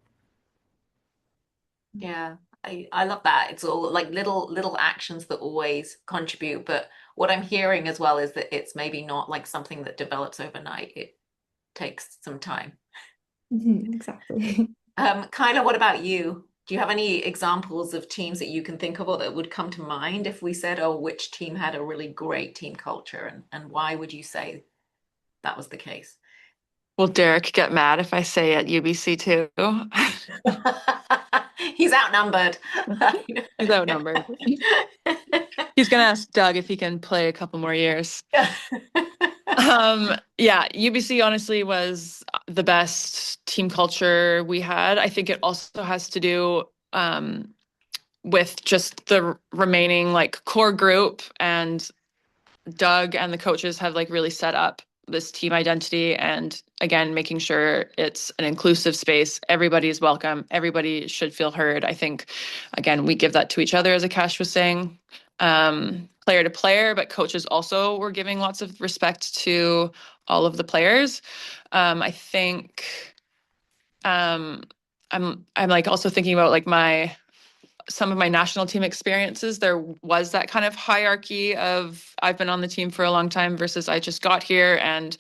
Yeah, I love that. It's all like little actions that always contribute. But what I'm hearing as well is that it's maybe not like something that develops overnight. It takes some time. Mhm, exactly. Kyla, what about you? Do you have any examples of teams that you can think of or that would come to mind if we said, oh, which team had a really great team culture, and why would you say that was the case? Will Derek get mad if I say at UBC too? He's outnumbered. He's outnumbered. He's gonna ask Doug if he can play a couple more years. Yeah, UBC honestly was the best team culture we had. I think it also has to do with just the remaining like core group, and Doug and the coaches have like really set up this team identity, and again making sure it's an inclusive space. Everybody's welcome, everybody should feel heard. I think again we give that to each other, as Akash was saying, player to player, but coaches also were giving lots of respect to all of the players. I think I'm like also thinking about like some of my national team experiences. There was that kind of hierarchy of I've been on the team for a long time versus I just got here. And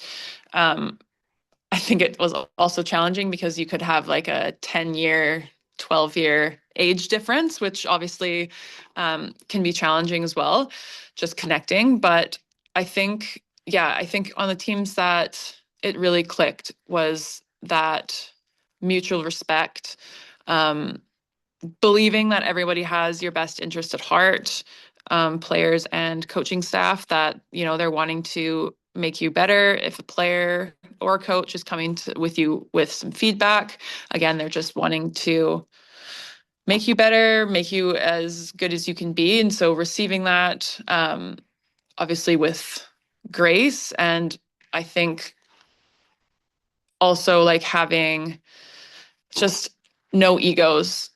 I think it was also challenging because you could have like a 10-year, 12-year age difference, which obviously can be challenging as well, just connecting. But I think, yeah, I think on the teams that it really clicked was that mutual respect, believing that everybody has your best interest at heart, players and coaching staff, that, you know, they're wanting to make you better. If a player or a coach is coming with you with some feedback, again, they're just wanting to make you better, make you as good as you can be. And so receiving that, obviously with grace. And I think also like having just no egos.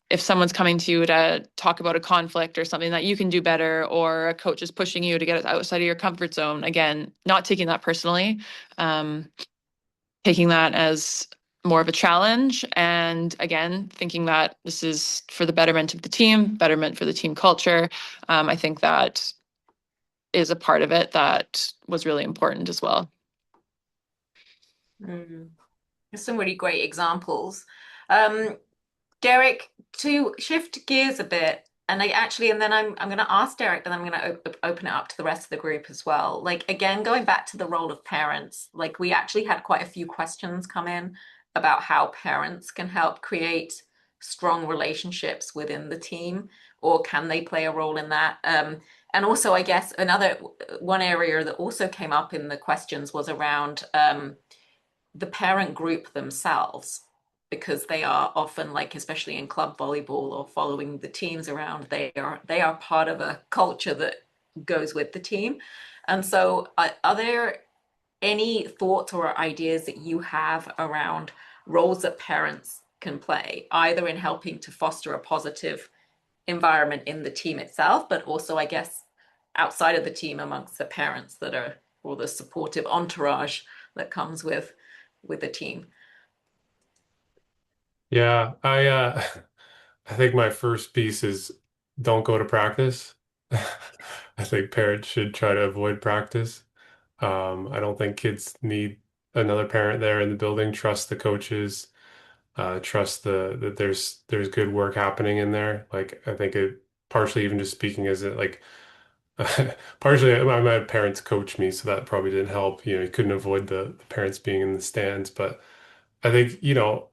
If someone's coming to you to talk about a conflict or something that you can do better, or a coach is pushing you to get outside of your comfort zone, again, not taking that personally, taking that as more of a challenge. And again, thinking that this is for the betterment of the team, betterment for the team culture. I think that is a part of it that was really important as well. Mm. There's some really great examples. Um, Derek, to shift gears a bit, and then I'm going to ask Derek, but then I'm going to open it up to the rest of the group as well. Like again, going back to the role of parents, like we actually had quite a few questions come in about how parents can help create strong relationships within the team, or can they play a role in that? And also, I guess another one area that also came up in the questions was around the parent group themselves, because they are often, like especially in club volleyball or following the teams around, they are part of a culture that goes with the team. And so are there any thoughts or ideas that you have around roles that parents can play, either in helping to foster a positive environment in the team itself, but also I guess outside of the team amongst the parents that are, or the supportive entourage that comes with the team? Yeah, I think my first piece is don't go to practice. I think parents should try to avoid practice. I don't think kids need another parent there in the building. Trust the coaches, trust that there's good work happening in there. Like I think it partially even just speaking as it like partially my parents coach me, so that probably didn't help. You know, you couldn't avoid the parents being in the stands, but I think, you know,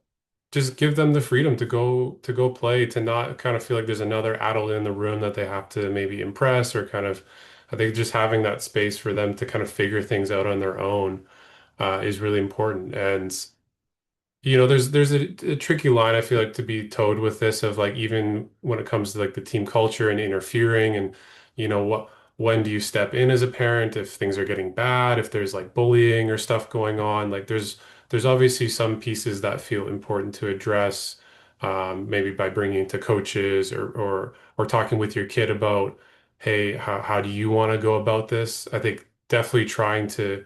just give them the freedom to go play, to not kind of feel like there's another adult in the room that they have to maybe impress or kind of I think just having that space for them to kind of figure things out on their own is really important. And you know, there's a tricky line I feel like to be towed with this of like even when it comes to like the team culture and interfering and you know what when do you step in as a parent if things are getting bad, if there's like bullying or stuff going on, like there's obviously some pieces that feel important to address, maybe by bringing to coaches or talking with your kid about, hey, how do you want to go about this? I think definitely trying to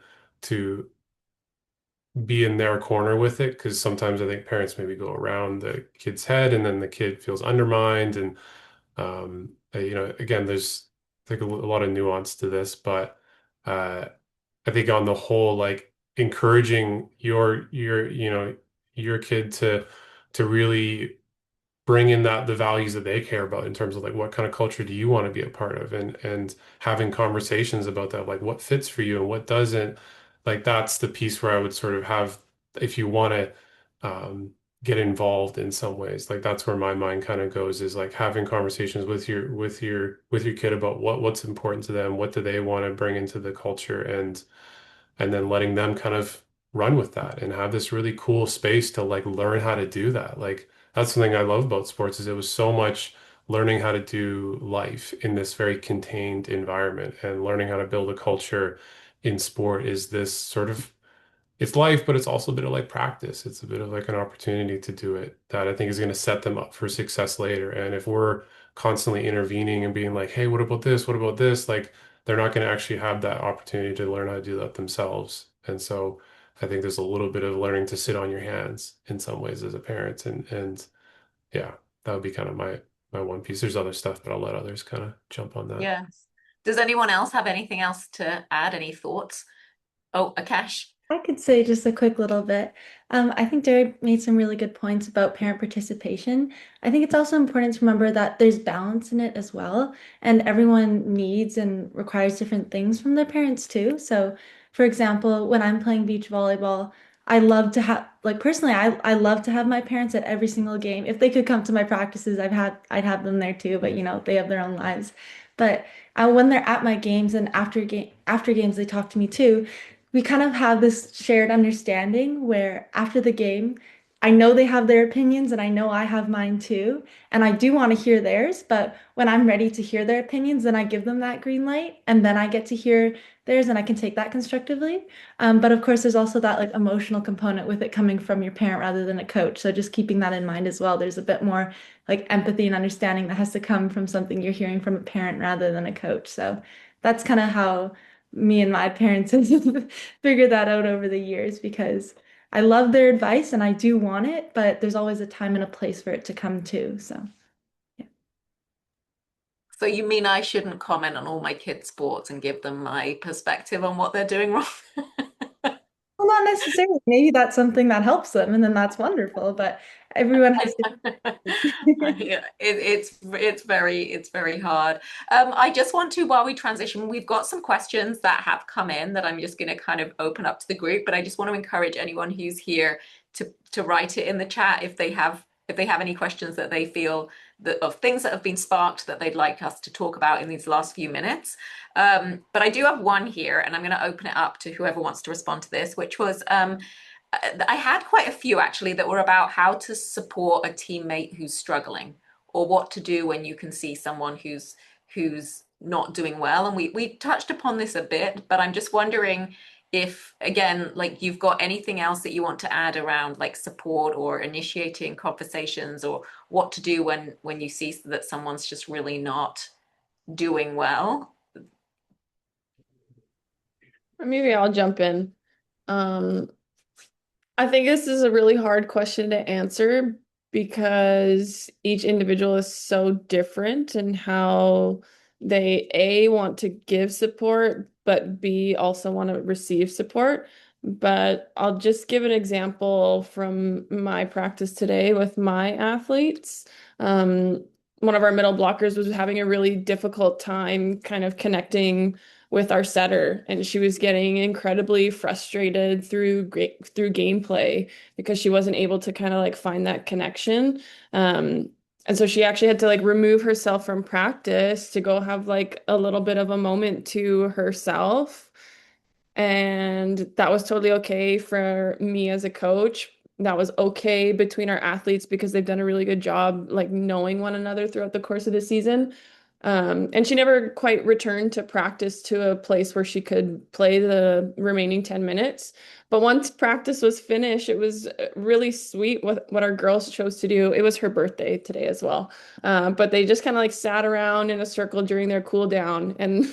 be in their corner with it because sometimes I think parents maybe go around the kid's head and then the kid feels undermined and you know again there's I think a lot of nuance to this but I think on the whole like encouraging your you know your kid to really bring in the values that they care about in terms of like what kind of culture do you want to be a part of, and having conversations about that, like what fits for you and what doesn't. Like that's the piece where I would sort of have, if you want to get involved in some ways, like that's where my mind kind of goes, is like having conversations with your kid about what's important to them, what do they want to bring into the culture, and then letting them kind of run with that and have this really cool space to like learn how to do that. Like that's something I love about sports, is it was so much learning how to do life in this very contained environment, and learning how to build a culture in sport is this sort of, it's life, but it's also a bit of like practice. It's a bit of like an opportunity to do it that I think is going to set them up for success later. And if we're constantly intervening and being like, hey, what about this? What about this? Like, they're not going to actually have that opportunity to learn how to do that themselves. And so I think there's a little bit of learning to sit on your hands in some ways as a parent. And yeah, that would be kind of my one piece. There's other stuff, but I'll let others kind of jump on that. Yes. Does anyone else have anything else to add? Any thoughts? Oh, Akash. I could say just a quick little bit. I think Jared made some really good points about parent participation. I think it's also important to remember that there's balance in it as well, and everyone needs and requires different things from their parents too. So, for example, when I'm playing beach volleyball, I love to have, like personally, I love to have my parents at every single game. If they could come to my practices, I'd have them there too, but they have their own lives. But when they're at my games and after games, they talk to me too. We kind of have this shared understanding where after the game, I know they have their opinions and I know I have mine too. And I do want to hear theirs, but when I'm ready to hear their opinions, then I give them that green light and then I get to hear theirs and I can take that constructively. But of course, there's also that like emotional component with it coming from your parent rather than a coach. So just keeping that in mind as well. There's a bit more like empathy and understanding that has to come from something you're hearing from a parent rather than a coach. So that's kind of how me and my parents have figured that out over the years because I love their advice and I do want it, but there's always a time and a place for it to come too. So, yeah. So you mean I shouldn't comment on all my kids' sports and give them my perspective on what they're doing wrong? Well, not necessarily. Maybe that's something that helps them, and then that's wonderful. But everyone has different. Yeah, it's very hard. I just want to, while we transition, we've got some questions that have come in that I'm just going to kind of open up to the group, but I just want to encourage anyone who's here to write it in the chat if they have any questions that they feel that of things that have been sparked that they'd like us to talk about in these last few minutes. But I do have one here, and I'm going to open it up to whoever wants to respond to this, which was I had quite a few actually that were about how to support a teammate who's struggling, or what to do when you can see someone who's not doing well. And we touched upon this a bit, but I'm just wondering if, again, like you've got anything else that you want to add around like support or initiating conversations, or what to do when you see that someone's just really not doing well. Maybe I'll jump in. Um, I think this is a really hard question to answer because each individual is so different in how they A, want to give support, but B, also want to receive support. But I'll just give an example from my practice today with my athletes. One of our middle blockers was having a really difficult time kind of connecting with our setter, and she was getting incredibly frustrated through gameplay because she wasn't able to kind of like find that connection. And so she actually had to like remove herself from practice to go have like a little bit of a moment to herself. And that was totally okay for me as a coach. That was okay between our athletes because they've done a really good job like knowing one another throughout the course of the season. And she never quite returned to practice to a place where she could play the remaining 10 minutes. But once practice was finished, it was really sweet what our girls chose to do. It was her birthday today as well. But they just kind of like sat around in a circle during their cool down and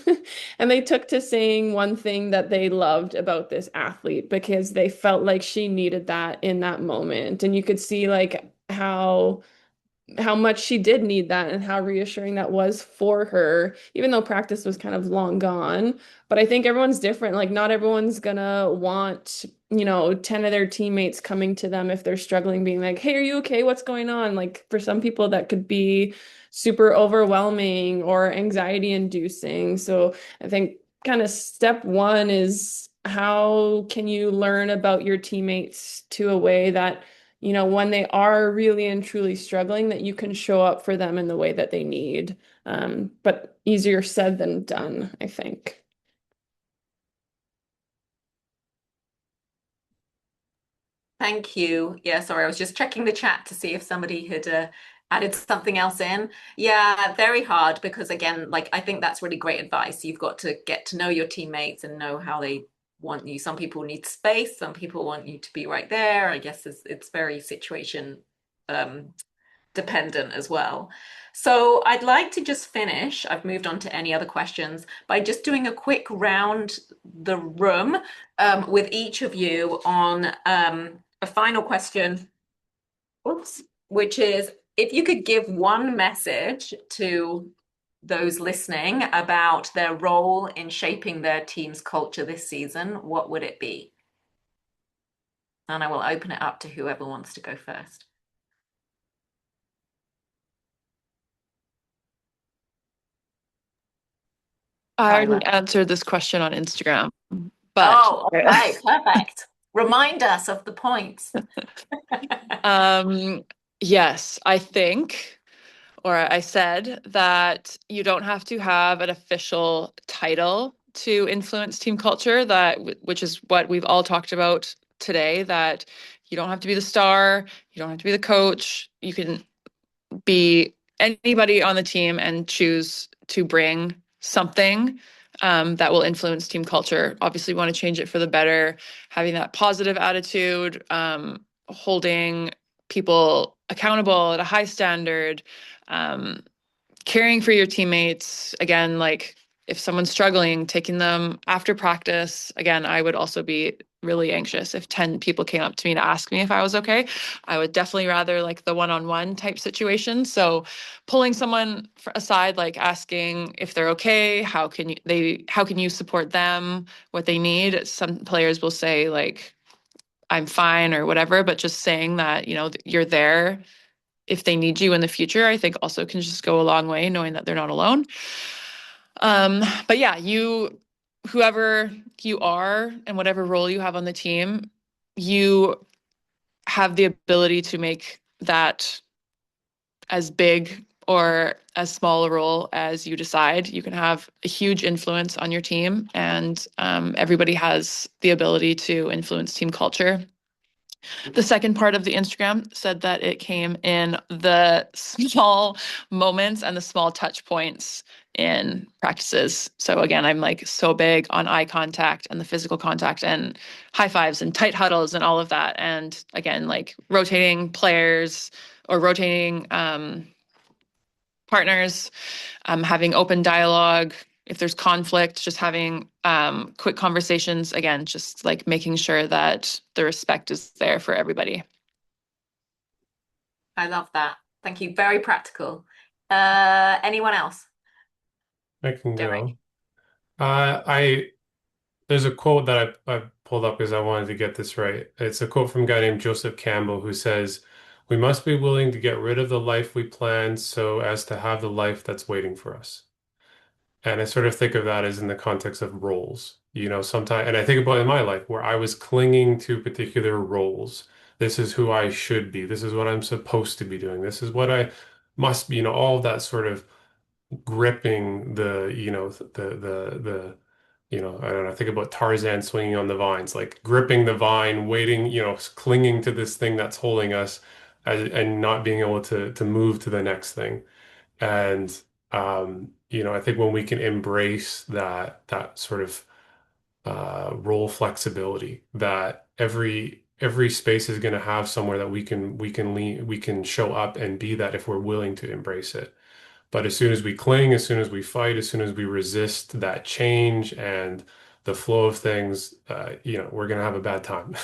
and they took to saying one thing that they loved about this athlete because they felt like she needed that in that moment. And you could see like how how much she did need that and how reassuring that was for her, even though practice was kind of long gone. But I think everyone's different. Like, not everyone's gonna want, 10 of their teammates coming to them if they're struggling, being like, hey, are you okay? What's going on? Like, for some people, that could be super overwhelming or anxiety inducing. So I think kind of step one is how can you learn about your teammates to a way that when they are really and truly struggling, that you can show up for them in the way that they need. But easier said than done, I think. Thank you. Yeah, sorry, I was just checking the chat to see if somebody had added something else in. Yeah, very hard because again, like I think that's really great advice. You've got to get to know your teammates and know how they want you. Some people need space, some people want you to be right there. I guess it's very situation um, dependent as well. So I'd like to just finish. I've moved on to any other questions by just doing a quick round the room with each of you on a final question, oops, which is if you could give one message to those listening about their role in shaping their team's culture this season, what would it be? And I will open it up to whoever wants to go first. I Kyla. already answered this question on Instagram, but Oh, okay, perfect. Remind us of the points. um, yes, I think, or I said that you don't have to have an official title to influence team culture, which is what we've all talked about today, that you don't have to be the star, you don't have to be the coach, you can be anybody on the team and choose to bring something that will influence team culture. Obviously, we want to change it for the better, having that positive attitude, holding people accountable at a high standard, um, caring for your teammates. Again, like if someone's struggling, taking them after practice. Again, I would also be really anxious if 10 people came up to me to ask me if I was okay. I would definitely rather like the one-on-one type situation. So pulling someone aside, like asking if they're okay, how can you support them, what they need. Some players will say like, I'm fine or whatever, but just saying that, you're there if they need you in the future, I think also can just go a long way knowing that they're not alone. But yeah, whoever you are and whatever role you have on the team, you have the ability to make that as big or as small a role as you decide. You can have a huge influence on your team, and everybody has the ability to influence team culture. The second part of the Instagram said that it came in the small moments and the small touch points in practices. So again, I'm like so big on eye contact and the physical contact and high fives and tight huddles and all of that. And again, like rotating players or rotating partners, having open dialogue. If there's conflict, just having quick conversations. Again, just like making sure that the respect is there for everybody. I love that. Thank you. Very practical. Anyone else? I can Derek. go. I There's a quote that I pulled up because I wanted to get this right. It's a quote from a guy named Joseph Campbell who says, "We must be willing to get rid of the life we planned so as to have the life that's waiting for us." And I sort of think of that as in the context of roles. Sometimes, and I think about in my life where I was clinging to particular roles. This is who I should be. This is what I'm supposed to be doing. This is what I must be, all of that sort of gripping I don't know, think about Tarzan swinging on the vines, like gripping the vine, waiting, clinging to this thing that's holding us and not being able to move to the next thing. And I think when we can embrace that sort of role flexibility, that every space is going to have somewhere that we can show up and be that if we're willing to embrace it. But as soon as we cling, as soon as we fight, as soon as we resist that change and the flow of things, we're gonna have a bad time.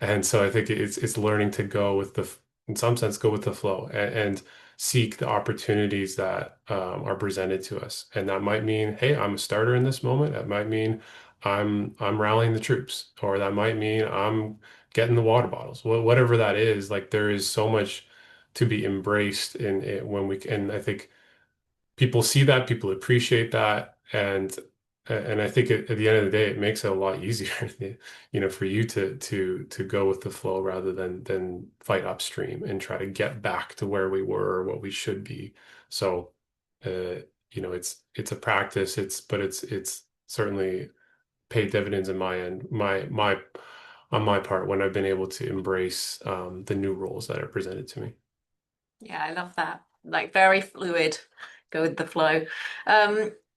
And so I think it's learning to go with in some sense, go with the flow. And seek the opportunities that are presented to us. And that might mean, hey, I'm a starter in this moment. That might mean I'm rallying the troops, or that might mean I'm getting the water bottles. Whatever that is, like there is so much to be embraced in it when we, and I think people see that, people appreciate that, and I think at the end of the day, it makes it a lot easier, for you to go with the flow rather than fight upstream and try to get back to where we were or what we should be. So, it's a practice. It's certainly paid dividends in my end, my on my part when I've been able to embrace the new roles that are presented to me. Yeah, I love that. Like very fluid, go with the flow.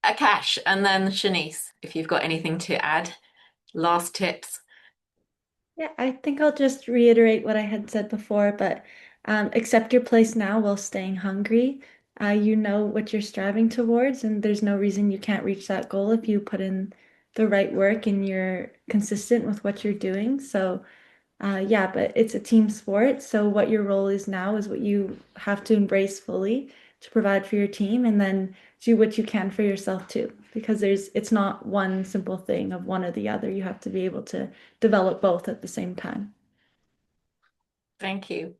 Akash, and then Shanice, if you've got anything to add, last tips. Yeah, I think I'll just reiterate what I had said before, but accept your place now while staying hungry. You know what you're striving towards, and there's no reason you can't reach that goal if you put in the right work and you're consistent with what you're doing. So, yeah, but it's a team sport. So, what your role is now is what you have to embrace fully to provide for your team, and then do what you can for yourself too. Because it's not one simple thing of one or the other. You have to be able to develop both at the same time. Thank you.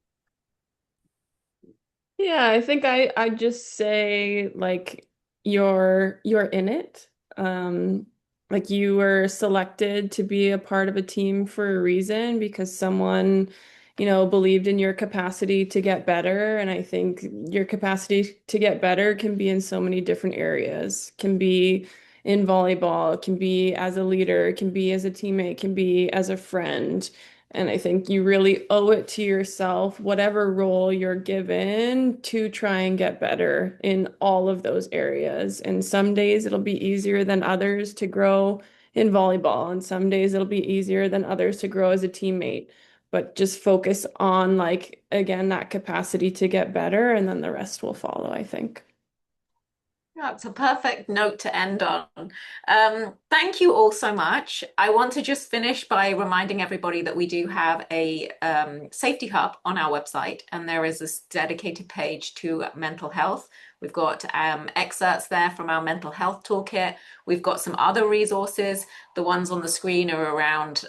Yeah, I think I just say like you're in it. Um like you were selected to be a part of a team for a reason because someone, believed in your capacity to get better. And I think your capacity to get better can be in so many different areas. Can be in volleyball, can be as a leader, can be as a teammate, can be as a friend. And I think you really owe it to yourself, whatever role you're given, to try and get better in all of those areas. And some days it'll be easier than others to grow in volleyball, and some days it'll be easier than others to grow as a teammate. But just focus on, like, again, that capacity to get better, and then the rest will follow, I think. That's a perfect note to end on. Thank you all so much. I want to just finish by reminding everybody that we do have a safety hub on our website, and there is this dedicated page to mental health. We've got excerpts there from our mental health toolkit. We've got some other resources. The ones on the screen are around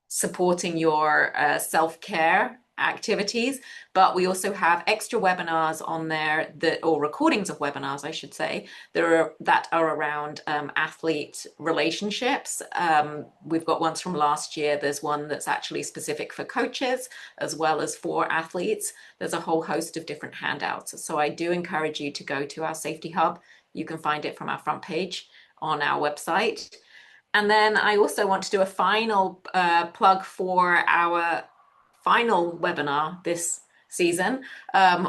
supporting your self-care activities, but we also have extra webinars on there or recordings of webinars, I should say, that are around athlete relationships. We've got ones from last year. There's one that's actually specific for coaches as well as for athletes. There's a whole host of different handouts. So I do encourage you to go to our safety hub. You can find it from our front page on our website. And then I also want to do a final plug for our final webinar this season,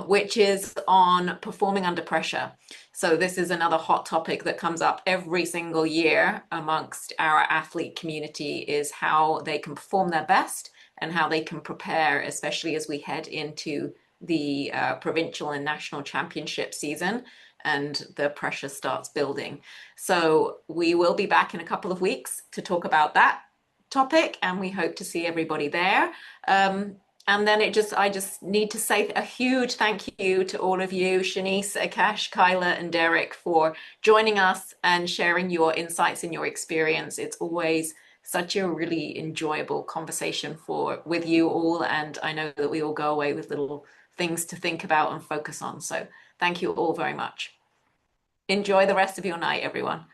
which is on performing under pressure. So this is another hot topic that comes up every single year amongst our athlete community, is how they can perform their best and how they can prepare, especially as we head into the provincial and national championship season and the pressure starts building. So we will be back in a couple of weeks to talk about that topic, and we hope to see everybody there. And then I just need to say a huge thank you to all of you, Shanice, Akash, Kyla, and Derek, for joining us and sharing your insights and your experience. It's always such a really enjoyable conversation with you all, and I know that we all go away with little things to think about and focus on. So thank you all very much. Enjoy the rest of your night, everyone.